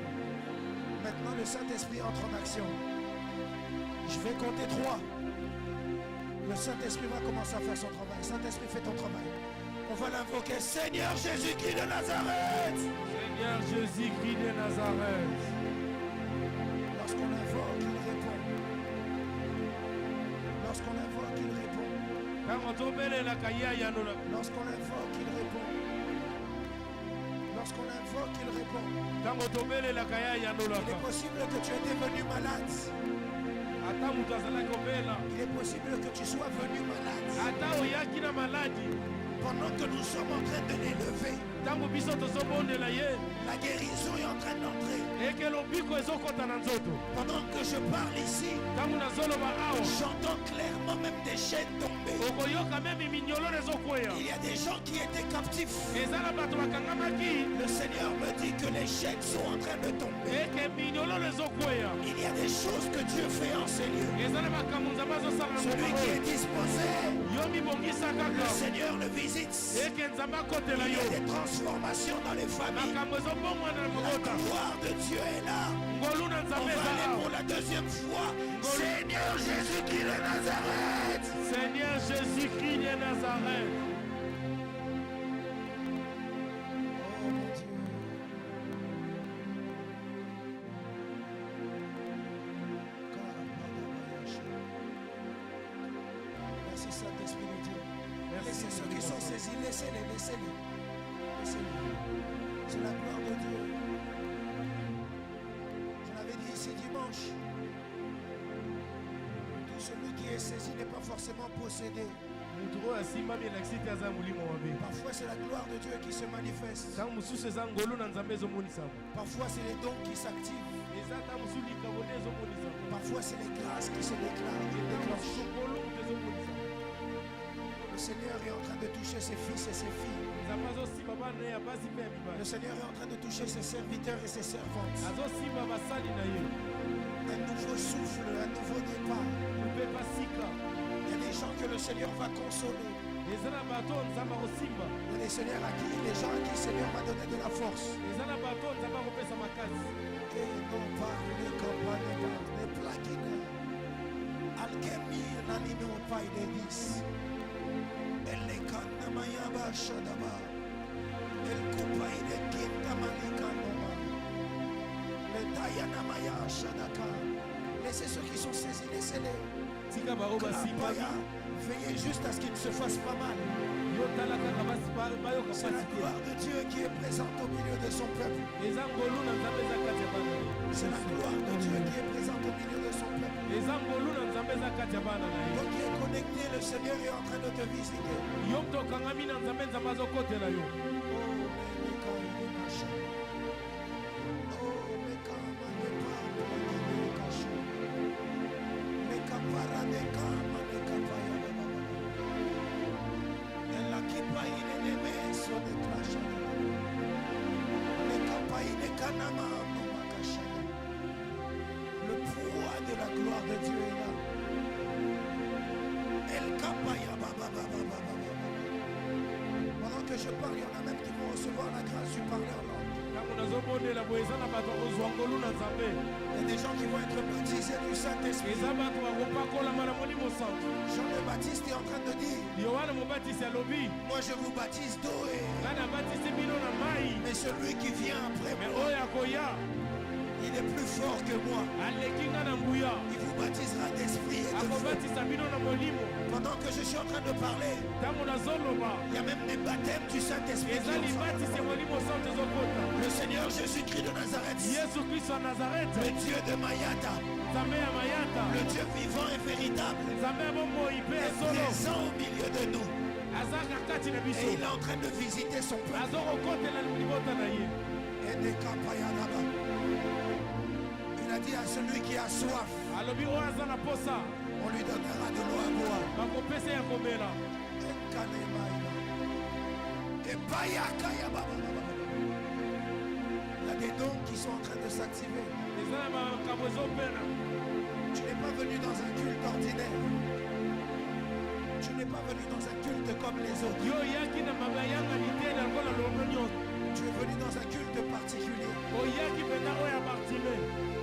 Maintenant, le Saint-Esprit entre en action. Je vais compter 3. Le Saint-Esprit va commencer à faire son travail. Saint-Esprit, fais ton travail. On va l'invoquer. Seigneur Jésus-Christ de Nazareth. Seigneur Jésus-Christ de Nazareth. Lorsqu'on invoque, il répond. Lorsqu'on invoque, il répond. Lorsqu'on invoque, il répond. Lorsqu'on invoque, il répond. Il est possible que tu étais venu malade. Il est possible que tu sois venu malade. Pendant que nous sommes en train de l'élever, la guérison est en train d'entrer. Pendant que je parle ici, j'entends clairement même des chaînes tomber. Il y a des gens qui étaient captifs. Le Seigneur me dit que les chaînes sont en train de tomber. Il y a des choses que Dieu fait en ces lieux. Celui qui est disposé, le Seigneur le visite. Il y a des transformations dans les familles. La gloire de Dieu est là. On va aller pour la deuxième fois. Seigneur Jésus-Christ de Nazareth. Seigneur Jésus-Christ de Nazareth. Oh mon Dieu. Merci Saint-Esprit de Dieu. Laissez ceux qui sont saisis, laissez-les, laissez-les. Laissez-les. C'est la gloire de Dieu. Je l'avais dit ici dimanche. Tout celui qui est saisi n'est pas forcément possédé. Parfois c'est la gloire de Dieu qui se manifeste. Parfois c'est les dons qui s'activent. Parfois c'est les grâces qui se déclarent. Le Seigneur est en train de toucher ses fils et ses filles. Le Seigneur est en train de toucher ses serviteurs et ses servantes. Un nouveau souffle, un nouveau départ. Il y a des gens que le Seigneur va consoler. Il y a des gens à qui le Seigneur va donner de la force. Et non pas les campagnes, les plaquines. Alchimie, l'anime pas de 10. Elle les canne mayaba shadaba. Elle coupe de kinta manikanoma. Le tayana maya shadaka. Laissez ceux qui sont saisis, laissez-les. Veillez juste à ce qu'ils ne se fassent pas mal. C'est la gloire de Dieu qui est présente au milieu de son peuple. C'est la gloire de Dieu qui est présente au milieu de son peuple. Toi qui es connecté, le Seigneur est en train de te visiter. Le poids de la gloire de Dieu est là. Pendant que je parle, il y en a même qui vont recevoir la grâce du parler en langue. Il y a des gens qui vont être baptisés du Saint-Esprit. Jean le Baptiste est en train de dire: moi je vous baptise d'eau et... mais celui qui vient après moi, il est plus fort que moi. Il vous baptisera d'esprit et de feu. Pendant que je suis en train de parler, il y a même des baptêmes du Saint-Esprit. Le Seigneur Jésus-Christ de Nazareth, le Dieu de Mayata, le Dieu vivant et véritable, est présent au milieu de nous. Et il est en train de visiter son peuple. Il a dit à celui qui a soif, on lui donnera de l'eau à boire. Il y a des dons qui sont en train de s'activer. Tu n'es pas venu dans un culte ordinaire. Tu n'es pas venu dans un culte comme les autres. Tu es venu dans un culte particulier.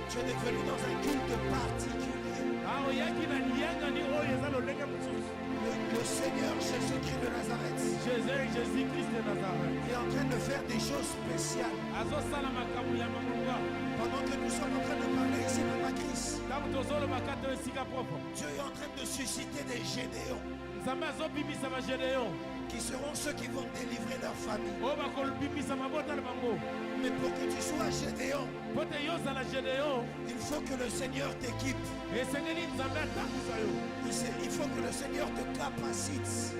Tu es venu dans un culte particulier. Le Seigneur Jésus-Christ de Nazareth est en train de faire des choses spéciales. Pendant que nous sommes en train de parler ici de ma crise, Dieu est en train de susciter des Gédéons qui seront ceux qui vont délivrer leur famille. Mais pour que tu sois Gédéon, il faut que le Seigneur t'équipe. Il faut que le Seigneur te capacite.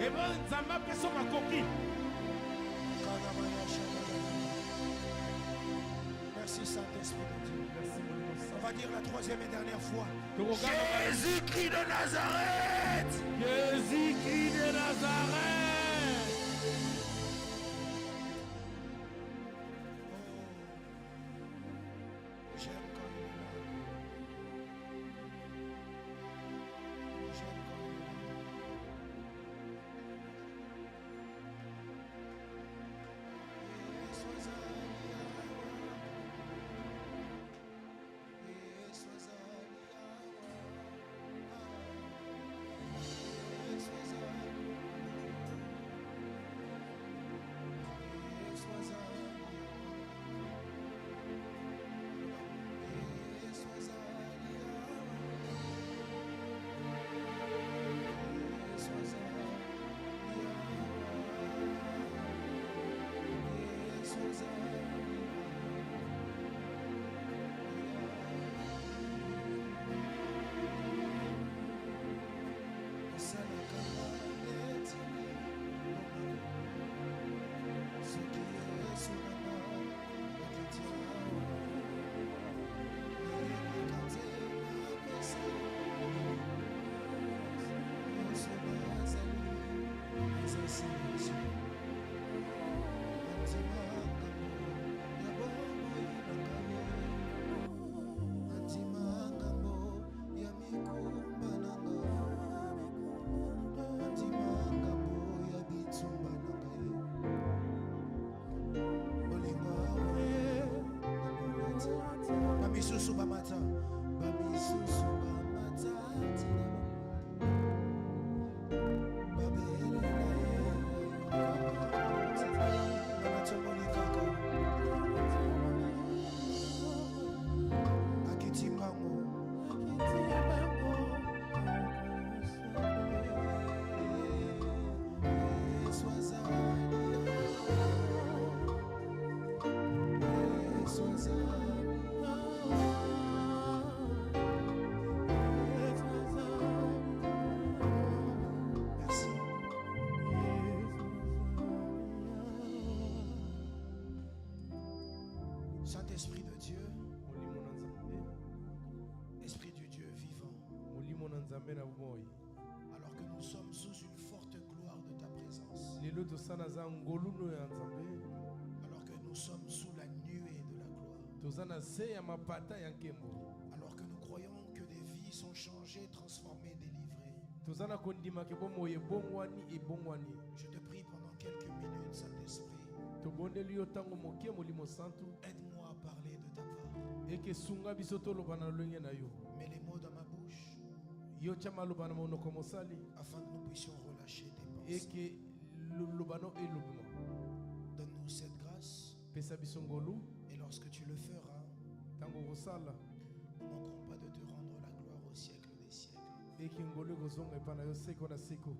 Merci Saint-Esprit de Dieu. On va dire la troisième et dernière fois: Jésus-Christ de Nazareth. Jésus-Christ de Nazareth. Bamisusu bamata. Bamisusu bamata. Saint-Esprit de Dieu, Esprit du Dieu vivant, alors que nous sommes sous une forte gloire de ta présence, alors que nous sommes sous la nuée de la gloire, alors que nous croyons que des vies sont changées, transformées, délivrées, je te prie pendant quelques minutes, Saint-Esprit, aide-moi à parler de ta part. Mets les mots dans ma bouche afin que nous puissions relâcher tes pensées. Donne-nous cette grâce et lorsque tu le feras, nous ne manquerons pas de te rendre la gloire au siècle des siècles.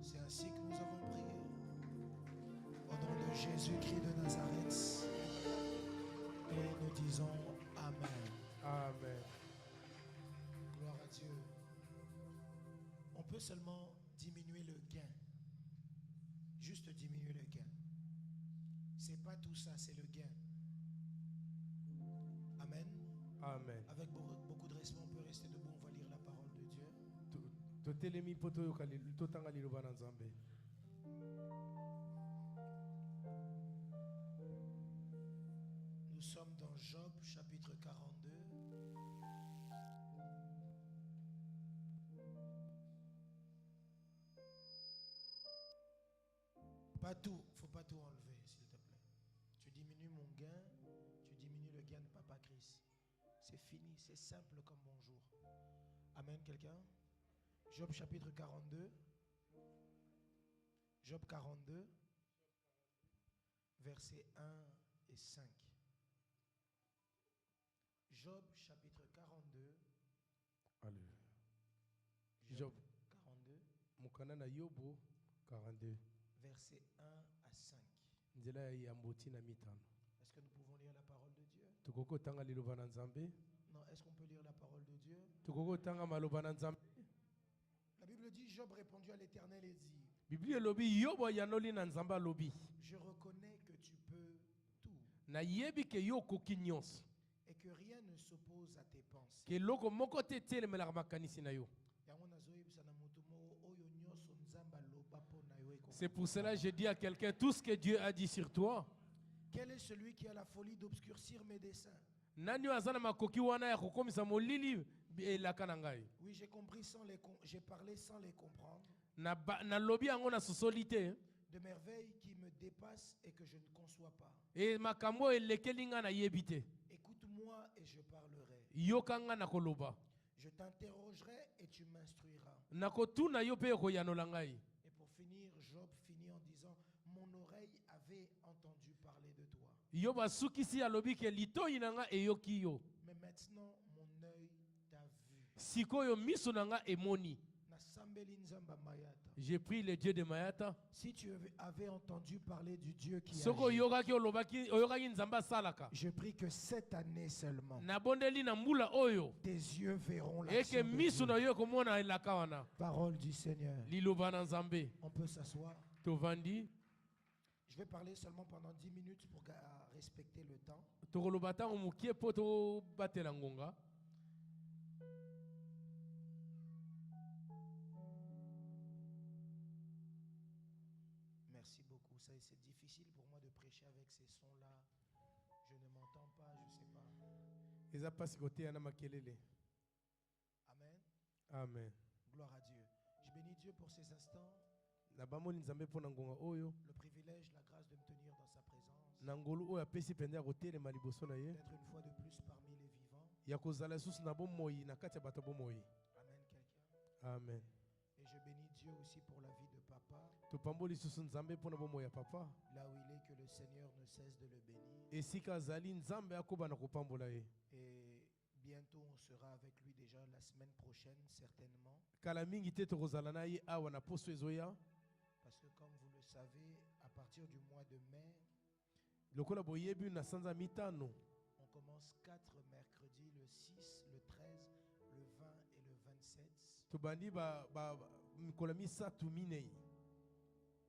C'est ainsi que nous avons prié. Au nom de Jésus-Christ de Nazareth. Et nous disons Amen. Amen. Gloire à Dieu. On peut seulement diminuer le gain. Juste diminuer le gain. C'est pas tout ça, c'est le gain. Amen. Amen. Avec beaucoup de respect, on peut rester debout, on va lire la parole de Dieu. Nous sommes dans Job chapitre 42. Pas tout, faut pas tout enlever, s'il te plaît. Tu diminues mon gain, tu diminues le gain de Papa Chris. C'est fini, c'est simple comme bonjour. Amen, quelqu'un? Job chapitre 42. Job 42, versets 1 et 5. Job chapitre 42. Alléluia. Job 42. Mukana Yobo 42. Versets 1 à 5. Est-ce que nous pouvons lire la parole de Dieu? Non, est-ce qu'on peut lire la parole de Dieu? La Bible dit, Job répondit à l'Éternel et dit, je reconnais que tu peux tout et que rien ne s'oppose à tes pensées. C'est pour cela que je dis à quelqu'un, tout ce que Dieu a dit sur toi. Quel est celui qui a la folie d'obscurcir mes desseins? Oui, j'ai compris j'ai parlé sans les comprendre. De merveilles qui me dépassent et que je ne conçois pas. Écoute-moi et je parlerai. Je t'interrogerai et tu m'instruiras. Et pour finir, Job finit en disant, mon oreille avait entendu parler de toi. Mais maintenant, mon œil t'a vu. J'ai pris le Dieu de Mayata. Si tu avais entendu parler du Dieu qui agit, je prie que cette année seulement, tes yeux verront l'action de Dieu. Parole du Seigneur. On peut s'asseoir. Je vais parler seulement pendant 10 minutes pour respecter le temps. Merci beaucoup. C'est difficile pour moi de prêcher avec ces sons-là. Je ne m'entends pas, je ne sais pas. Amen. Amen. Gloire à Dieu. Je bénis Dieu pour ces instants. Le privilège, la grâce de me tenir dans sa présence. D'être une fois de plus parmi les vivants. Amen quelqu'un. Amen. Et je bénis Dieu aussi pour la vie de papa. Là où il est, que le Seigneur ne cesse de le bénir. Et bientôt on sera avec lui déjà la semaine prochaine certainement. Parce que comme vous le savez, à partir du mois de mai, on commence 4 mercredis, le 6, le 13, le 20 et le 27.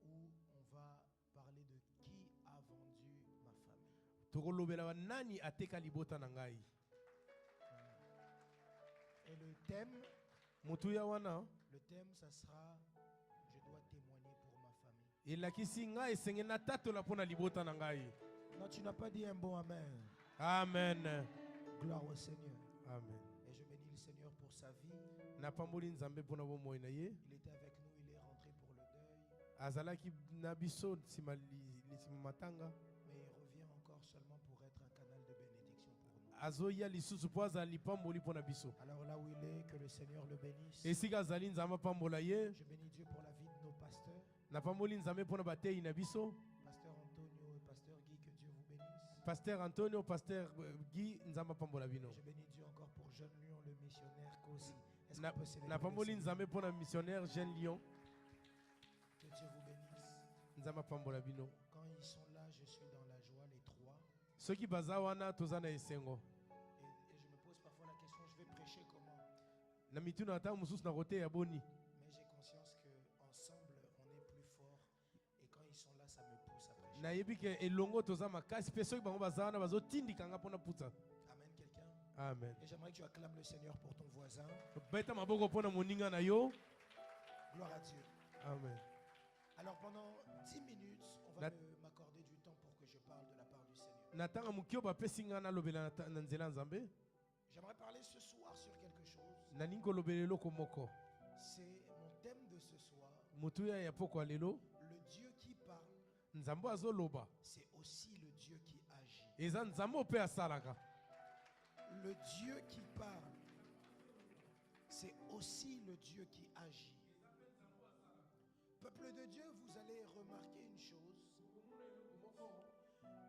Où on va parler de qui a vendu ma famille. Et le thème, ça sera je dois témoigner pour ma famille. Non, tu n'as pas dit un bon amen. Amen. Gloire au Seigneur. Amen. Et je bénis le Seigneur pour sa vie. Il était avec nous, il est rentré pour le deuil. Mais il revient encore seulement pour être un canal de bénédiction pour nous. Alors là où il est, que le Seigneur le bénisse. Je bénis Dieu pour la vie de nos pasteurs. Pasteur Antonio et Pasteur Guy, que Dieu vous bénisse. Pasteur Antonio, Pasteur Guy, je bénis Dieu encore pour Jeune Lion, le missionnaire Kosi. Est-ce qu'on peut célébrer le missionnaire Jeune Lion. Que Dieu vous bénisse. Quand ils sont là, je suis dans la joie, les trois. Et je me pose parfois la question, je vais prêcher comment? Mais j'ai conscience qu'ensemble, on est plus fort. Et quand ils sont là, ça me pousse à prêcher. Amen, quelqu'un? Amen. Et j'aimerais que tu acclames le Seigneur pour ton voisin. Gloire à Dieu. Amen. Alors pendant 10 minutes, on va m'accorder du temps pour que je parle de la part du Seigneur. J'aimerais parler ce soir sur quelque chose. C'est mon thème de ce soir. Le Dieu qui parle, c'est aussi le Dieu qui agit. Le Dieu qui parle, c'est aussi le Dieu qui agit. Peuple de Dieu, vous allez remarquer une chose.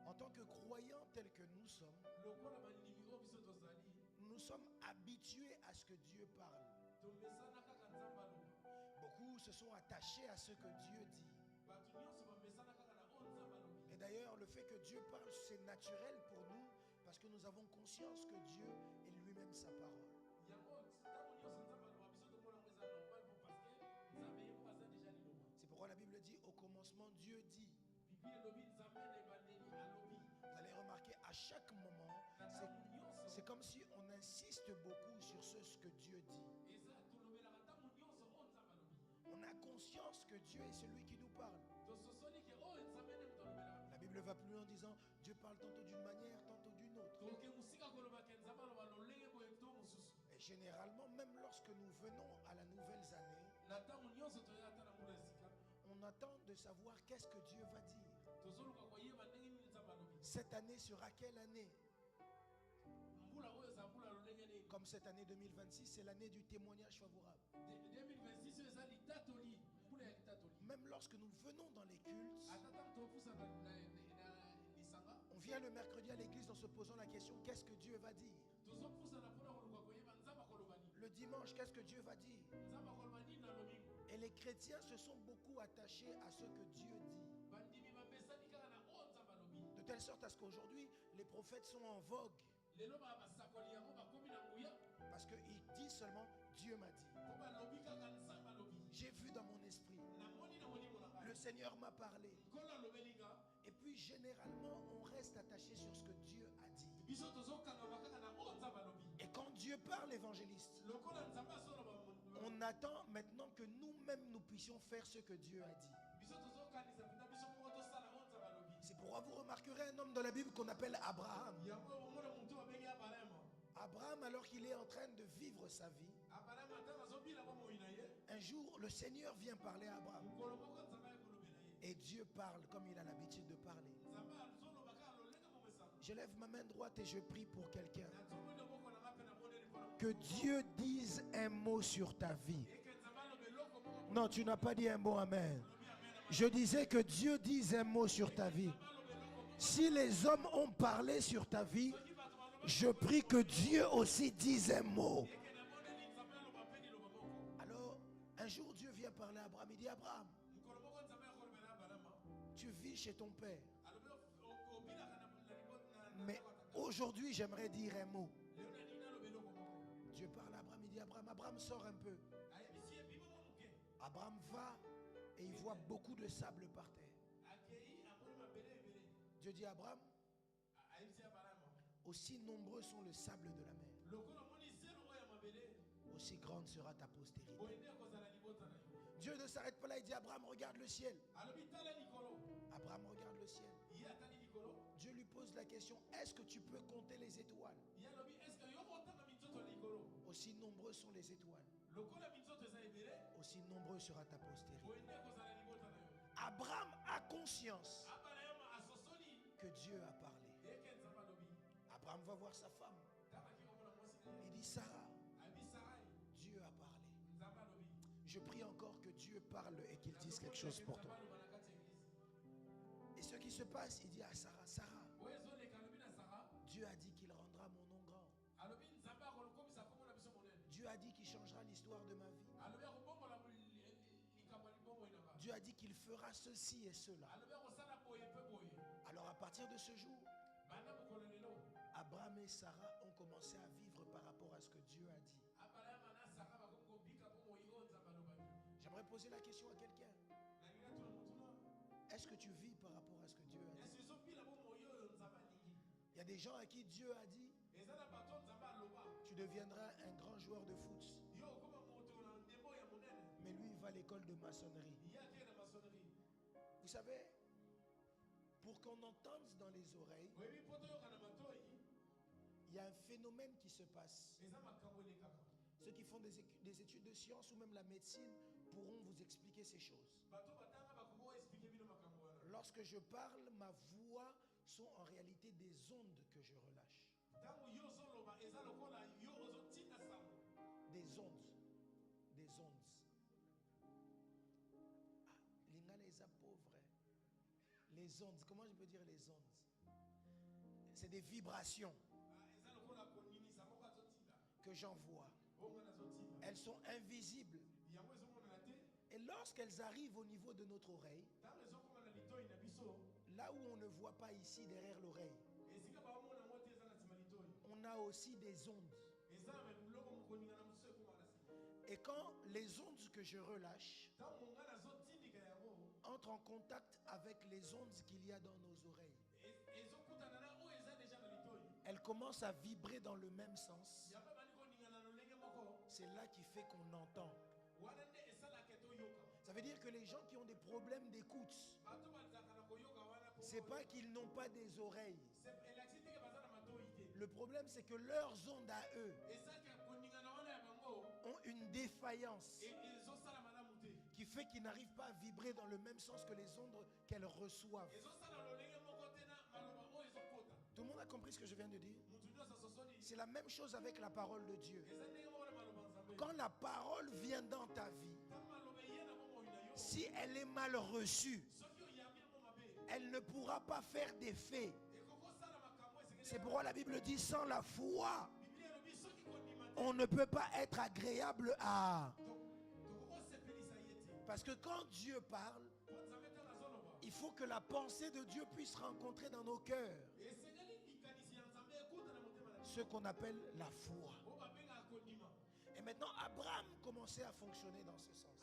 En tant que croyants tels que nous sommes habitués à ce que Dieu parle. Beaucoup se sont attachés à ce que Dieu dit. Et d'ailleurs, le fait que Dieu parle, c'est naturel pour nous parce que nous avons conscience que Dieu est lui-même sa parole. C'est pourquoi la Bible dit, au commencement, Dieu dit. Vous allez remarquer, à chaque moment, c'est comme si on insiste beaucoup sur ce que Dieu dit. On a conscience que Dieu est celui qui nous parle. La Bible va plus loin en disant, Dieu parle tantôt d'une manière, tantôt d'une autre. Et généralement, même lorsque nous venons à la nouvelle année, on attend de savoir qu'est-ce que Dieu va dire. Cette année sera quelle année? Comme cette année 2026, c'est l'année du témoignage favorable. Même lorsque nous venons dans les cultes, on vient le mercredi à l'église en se posant la question, qu'est-ce que Dieu va dire? Le dimanche, qu'est-ce que Dieu va dire? Et les chrétiens se sont beaucoup attachés à ce que Dieu dit. De telle sorte à ce qu'aujourd'hui, les prophètes sont en vogue. Parce qu'il dit seulement Dieu m'a dit. J'ai vu dans mon esprit. Le Seigneur m'a parlé. Et puis généralement on reste attaché sur ce que Dieu a dit. Et quand Dieu parle, évangéliste, on attend maintenant que nous-mêmes nous puissions faire ce que Dieu a dit. C'est pourquoi vous remarquerez un homme dans la Bible qu'on appelle Abraham. Abraham, alors qu'il est en train de vivre sa vie, un jour le Seigneur vient parler à Abraham. Et Dieu parle comme il a l'habitude de parler. Je lève ma main droite et je prie pour quelqu'un. que Dieu dise un mot sur ta vie. Non, tu n'as pas dit un bon amen. Je disais que Dieu dise un mot sur ta vie. Si les hommes ont parlé sur ta vie, je prie que Dieu aussi dise un mot. Alors, un jour, Dieu vient parler à Abraham. Il dit, Abraham, tu vis chez ton père. Mais aujourd'hui, j'aimerais dire un mot. Dieu parle à Abraham. Il dit, Abraham, sort un peu. Abraham va et il voit beaucoup de sable par terre. Dieu dit à Abraham, aussi nombreux sont les sables de la mer, aussi grande sera ta postérité. Dieu ne s'arrête pas là, il dit Abraham, regarde le ciel. Abraham regarde le ciel. Dieu lui pose la question, est-ce que tu peux compter les étoiles? Aussi nombreux sont les étoiles, aussi nombreux sera ta postérité. Abraham a conscience que Dieu a parlé. Abraham va voir sa femme. Il dit, Sarah, Dieu a parlé. Je prie encore que Dieu parle et qu'il dise quelque chose pour toi. Et ce qui se passe, il dit à Sarah, Sarah, Dieu a dit qu'il rendra mon nom grand. Dieu a dit qu'il changera l'histoire de ma vie. Dieu a dit qu'il fera ceci et cela. Alors à partir de ce jour, Abraham et Sarah ont commencé à vivre par rapport à ce que Dieu a dit. J'aimerais poser la question à quelqu'un. Est-ce que tu vis par rapport à ce que Dieu a dit? Il y a des gens à qui Dieu a dit, tu deviendras un grand joueur de foot. Mais lui, il va à l'école de maçonnerie. Vous savez, pour qu'on entende dans les oreilles, il y a un phénomène qui se passe. Ceux qui font des études de sciences ou même la médecine pourront vous expliquer ces choses. Lorsque je parle, ma voix sont en réalité des ondes que je relâche. Des ondes. Des ondes. Ah, l'ingala est pauvre. Les ondes, comment je peux dire les ondes? C'est des vibrations que j'envoie. Elles sont invisibles. Et lorsqu'elles arrivent au niveau de notre oreille, là où on ne voit pas ici derrière l'oreille, on a aussi des ondes. Et quand les ondes que je relâche entrent en contact avec les ondes qu'il y a dans nos oreilles, elles commencent à vibrer dans le même sens. C'est là qui fait qu'on entend. Ça veut dire que les gens qui ont des problèmes d'écoute, c'est pas qu'ils n'ont pas des oreilles. Le problème, c'est que leurs ondes à eux ont une défaillance qui fait qu'ils n'arrivent pas à vibrer dans le même sens que les ondes qu'elles reçoivent. Tout le monde a compris ce que je viens de dire? C'est la même chose avec la parole de Dieu. Quand la parole vient dans ta vie, si elle est mal reçue, elle ne pourra pas faire d'effet. C'est pourquoi la Bible dit, sans la foi, on ne peut pas être agréable à... Parce que quand Dieu parle, il faut que la pensée de Dieu puisse rencontrer dans nos cœurs ce qu'on appelle la foi. Et maintenant, Abraham commençait à fonctionner dans ce sens.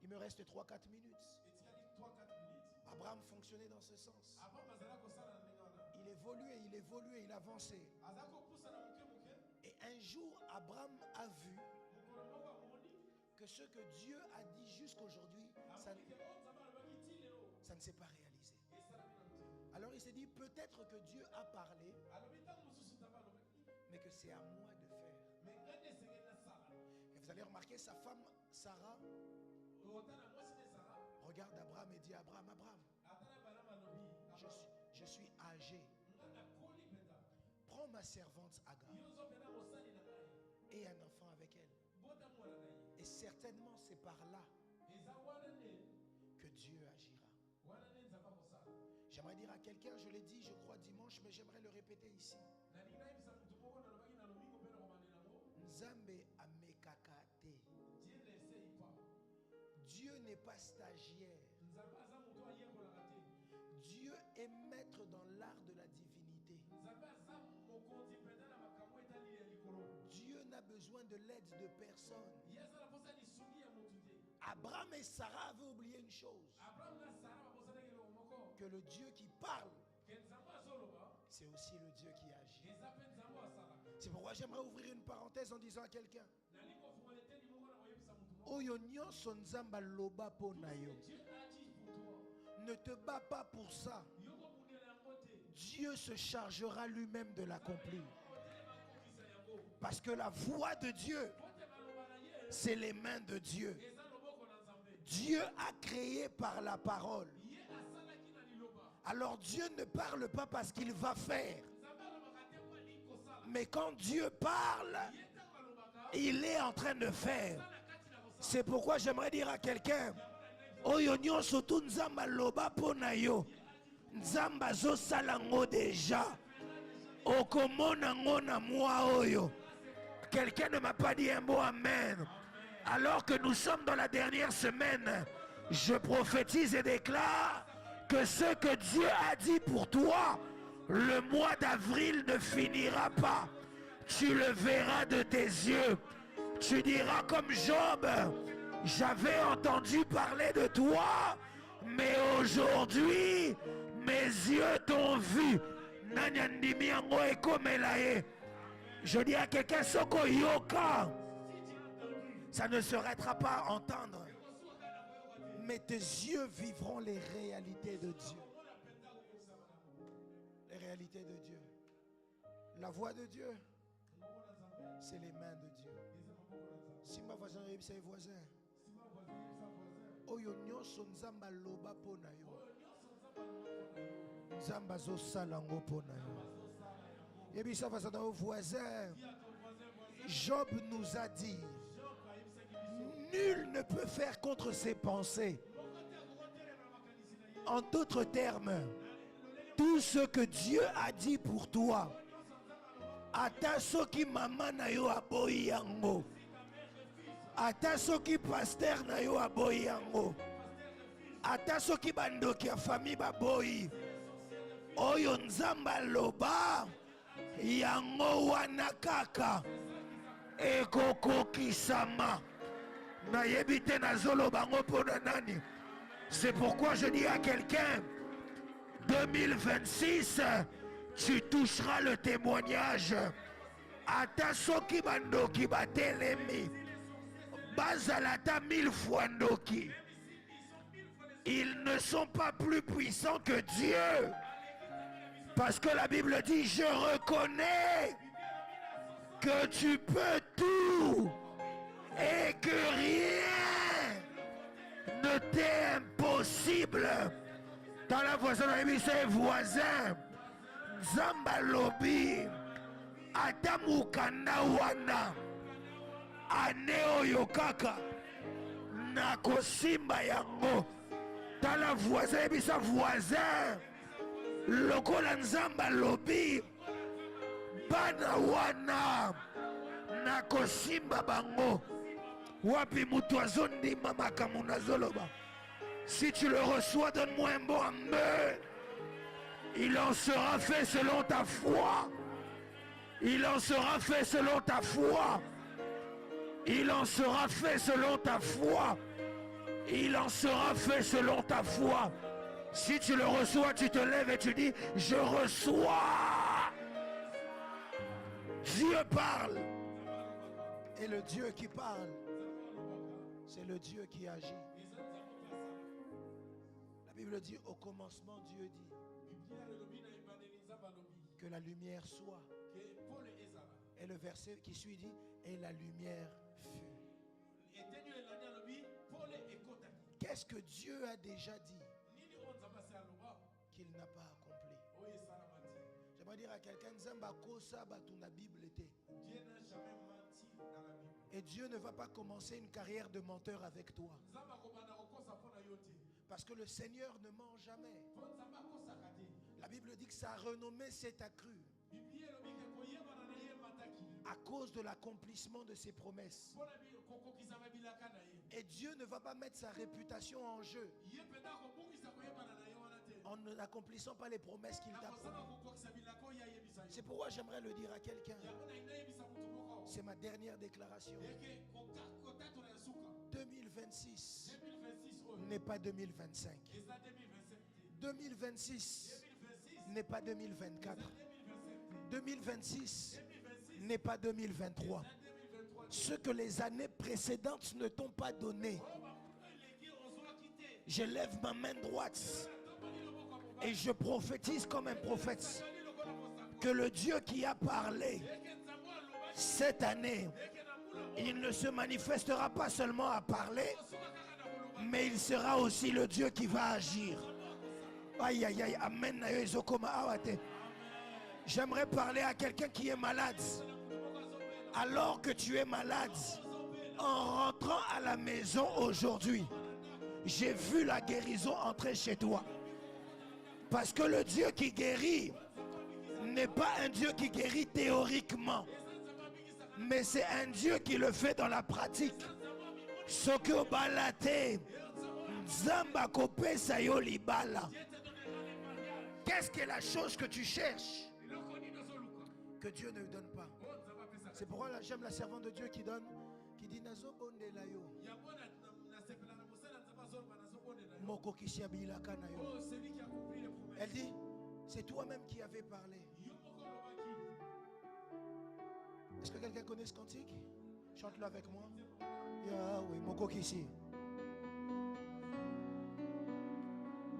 Il me reste 3-4 minutes. Abraham fonctionnait dans ce sens. Il évoluait, il avançait. Et un jour, Abraham a vu que ce que Dieu a dit jusqu'aujourd'hui, ça ne s'est pas réalisé. Alors il s'est dit, peut-être que Dieu a parlé, mais que c'est à moi de faire. Et vous allez remarquer, sa femme Sarah regarde Abraham et dit, Abraham, je suis âgé. Prends prends ma servante Agar et un enfant avec elle. Et certainement c'est par là que Dieu agira. J'aimerais dire à quelqu'un, je l'ai dit je crois dimanche, mais j'aimerais le répéter ici. Nzambe amekakate. Dieu n'est pas stagiaire. Dieu est maître dans l'art de la divinité. Dieu n'a besoin de l'aide de personne. Abraham et Sarah avaient oublié une chose. Que le Dieu qui parle, c'est aussi le Dieu qui agit. C'est pourquoi j'aimerais ouvrir une parenthèse en disant à quelqu'un, Oyo nyonso nzamba loba po na yo. Ne te bats pas pour ça. Dieu se chargera lui-même de l'accomplir. Parce que la voix de Dieu, c'est les mains de Dieu. Dieu a créé par la parole. Alors Dieu ne parle pas parce qu'il va faire. Mais quand Dieu parle, il est en train de faire. C'est pourquoi j'aimerais dire à quelqu'un, Oyo nyonso tu nzamba loba po na yo. Nzamba zo salango déjà. Okomona ngona moi oyo. Quelqu'un ne m'a pas dit un mot amen. Alors que nous sommes dans la dernière semaine, je prophétise et déclare que ce que Dieu a dit pour toi, le mois d'avril ne finira pas. Tu le verras de tes yeux. Tu diras comme Job, j'avais entendu parler de toi, mais aujourd'hui, mes yeux t'ont vu. Je dis à quelqu'un, Soko Yoka, ça ne s'arrêtera pas à entendre. Mais tes yeux vivront les réalités de Dieu. Les réalités de Dieu. La voix de Dieu, c'est les mains de Dieu. Si ma voisin est ses voisins, Oyo nyonso nzamba loba po na yo. Nzamba zo salango po na yo. Et puis ça va aux voisins. Job nous a dit, nul ne peut faire contre ses pensées. En d'autres termes, tout ce que Dieu a dit pour toi, ata soki mama na yo aboyi yango, ata soki pasteur na yo aboyi yango, ata soki bandoki ya famille baboyi, oyo nzamba loba yango wana kaka ekokokisama. Nayebi te nazoloba ngo pona nani. C'est pourquoi je dis à quelqu'un, 2026, tu toucheras le témoignage. Ata soki bandoki batelemi, bazalata 1000 fois ndoki. Ils ne sont pas plus puissants que Dieu. Parce que la Bible dit, je reconnais que tu peux tout et que rien ne t'est impossible. Dans la voisin, ses voisins, Zamba Lobi, Atamukanda Wana, Aneo Yokaka, Nakosimba Yango. Dans la voisin, sa voisin, Lokola Nzamba Lobi, Bana Wana, Nakosimba Bango. Wapi mutuazo ndima makamuna zoloba. Si tu le reçois, donne-moi un bon amen. Il en sera fait selon ta foi. Il en sera fait selon ta foi. Il en sera fait selon ta foi. Il en sera fait selon ta foi. Si tu le reçois, tu te lèves et tu dis, je reçois. Dieu parle. Et le Dieu qui parle, c'est le Dieu qui agit. La Bible dit, au commencement, Dieu dit que la lumière soit. Et le verset qui suit dit, et la lumière fut. Qu'est-ce que Dieu a déjà dit qu'il n'a pas accompli? J'aimerais dire à quelqu'un, Nzamba kosa batuna Bible était. Dieu n'a jamais menti dans la Bible. Et Dieu ne va pas commencer une carrière de menteur avec toi. Parce que le Seigneur ne ment jamais. La Bible dit que sa renommée s'est accrue à cause de l'accomplissement de ses promesses. Et Dieu ne va pas mettre sa réputation en jeu en n'accomplissant pas les promesses qu'il t'a promises. C'est pourquoi j'aimerais le dire à quelqu'un. C'est ma dernière déclaration. 2026 n'est pas 2025. 2026 n'est pas 2024. 2026 n'est pas 2023. Ce que les années précédentes ne t'ont pas donné, je lève ma main droite et je prophétise comme un prophète que le Dieu qui a parlé cette année, il ne se manifestera pas seulement à parler, mais il sera aussi le Dieu qui va agir. Aïe aïe aïe, amen. J'aimerais parler à quelqu'un qui est malade. Alors que tu es malade, en rentrant à la maison aujourd'hui, j'ai vu la guérison entrer chez toi. Parce que le Dieu qui guérit n'est pas un Dieu qui guérit théoriquement, mais c'est un Dieu qui le fait dans la pratique. Soko balate, Zamba kope sayo libala. Qu'est-ce que la chose que tu cherches que Dieu ne donne pas? C'est pourquoi là, j'aime la servante de Dieu qui donne, qui dit Nazo bonde la yo. Moko kisiabila kana yo. Elle dit, c'est toi-même qui avais parlé. Est-ce que quelqu'un connaît ce cantique? Chante-le avec moi. Yahweh, Moko Kisi.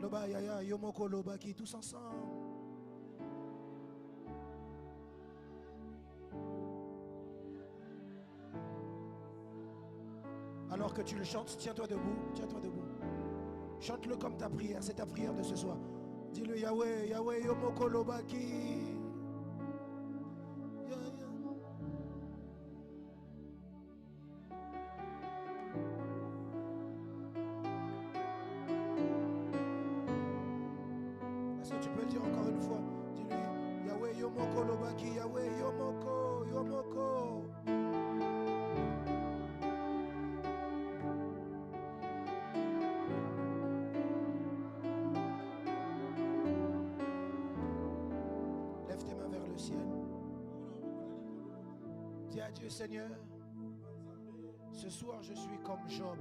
Loba Yaya, Yomoko Lobaki, tous ensemble. Alors que tu le chantes, tiens-toi debout, tiens-toi debout. Chante-le comme ta prière, c'est ta prière de ce soir. Dis-le Yahweh, Yahweh, Yomoko Lobaki. Yomoko Lobaki, Yahweh, Yomoko, Yomoko. Lève tes mains vers le ciel. Dis à Dieu, Seigneur, ce soir je suis comme Job.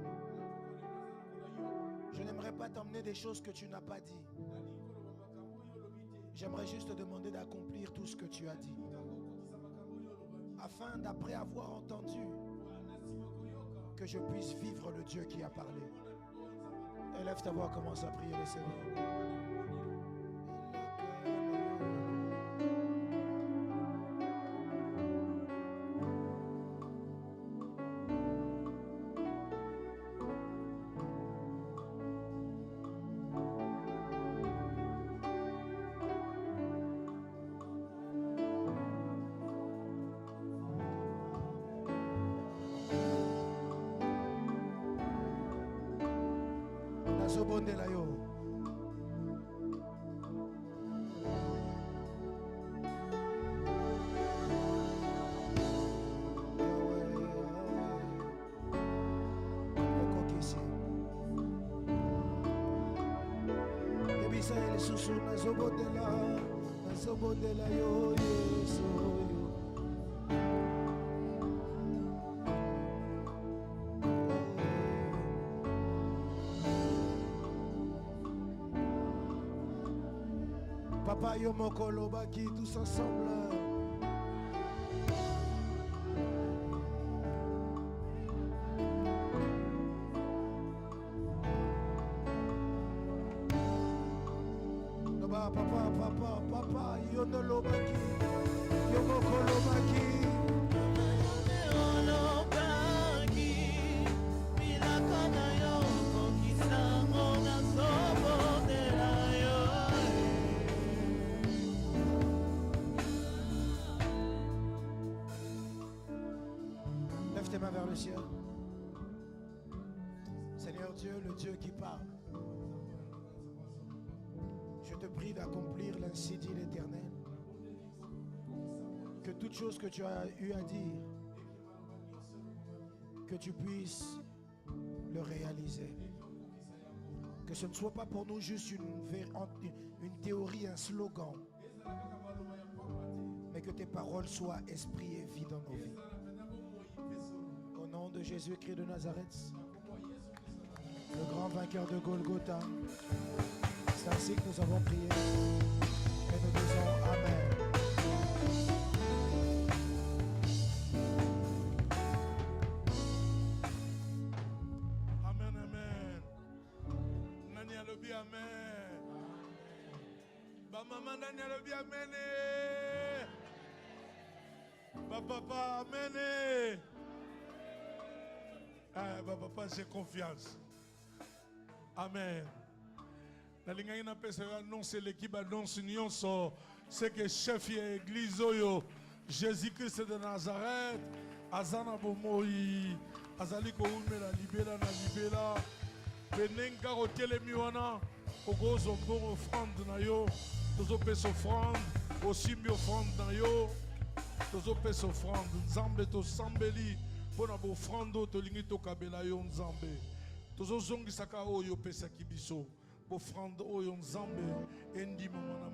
Je n'aimerais pas t'emmener des choses que tu n'as pas dit. J'aimerais juste te demander d'accomplir tout ce que tu as dit. Afin d'après avoir entendu que je puisse vivre le Dieu qui a parlé. Élève ta voix, commence à prier le Seigneur. Papa Yomoko Lobaki, tous ensemble. Loba, papa, Yono Lobaki, Yomoko Lobaki. tes mains vers le ciel. Seigneur Dieu, le Dieu qui parle, je te prie d'accomplir l'ainsi dit l'Éternel. Que toute chose que tu as eu à dire, que tu puisses le réaliser. Que ce ne soit pas pour nous juste une théorie, un slogan, mais que tes paroles soient esprit et vie dans nos vies. Au nom de Jésus-Christ de Nazareth, le grand vainqueur de Golgotha, c'est ainsi que nous avons prié et nous disons Amen. Amen, amen. Nani alobi amen. Ba maman nani alobi amen. Ba papa amen. Ah, ba papa j'ai confiance. Amen. La ligne n'a pas annoncer l'équipe annonce nyonso c'est que chef et église oyo Jésus-Christ de Nazareth azana bomoi azali ko umela libela na libela benenga hotelemi wana ogozo mbongo offrande na yo tozo pesa offrande osimbi offrande na yo tozo pesa offrande nzambe to sambeli pona bo offrande tolingi to kabela yo nzambe tozo zongisaka oyo pesa kibiso offrande oyo nzambe endi mama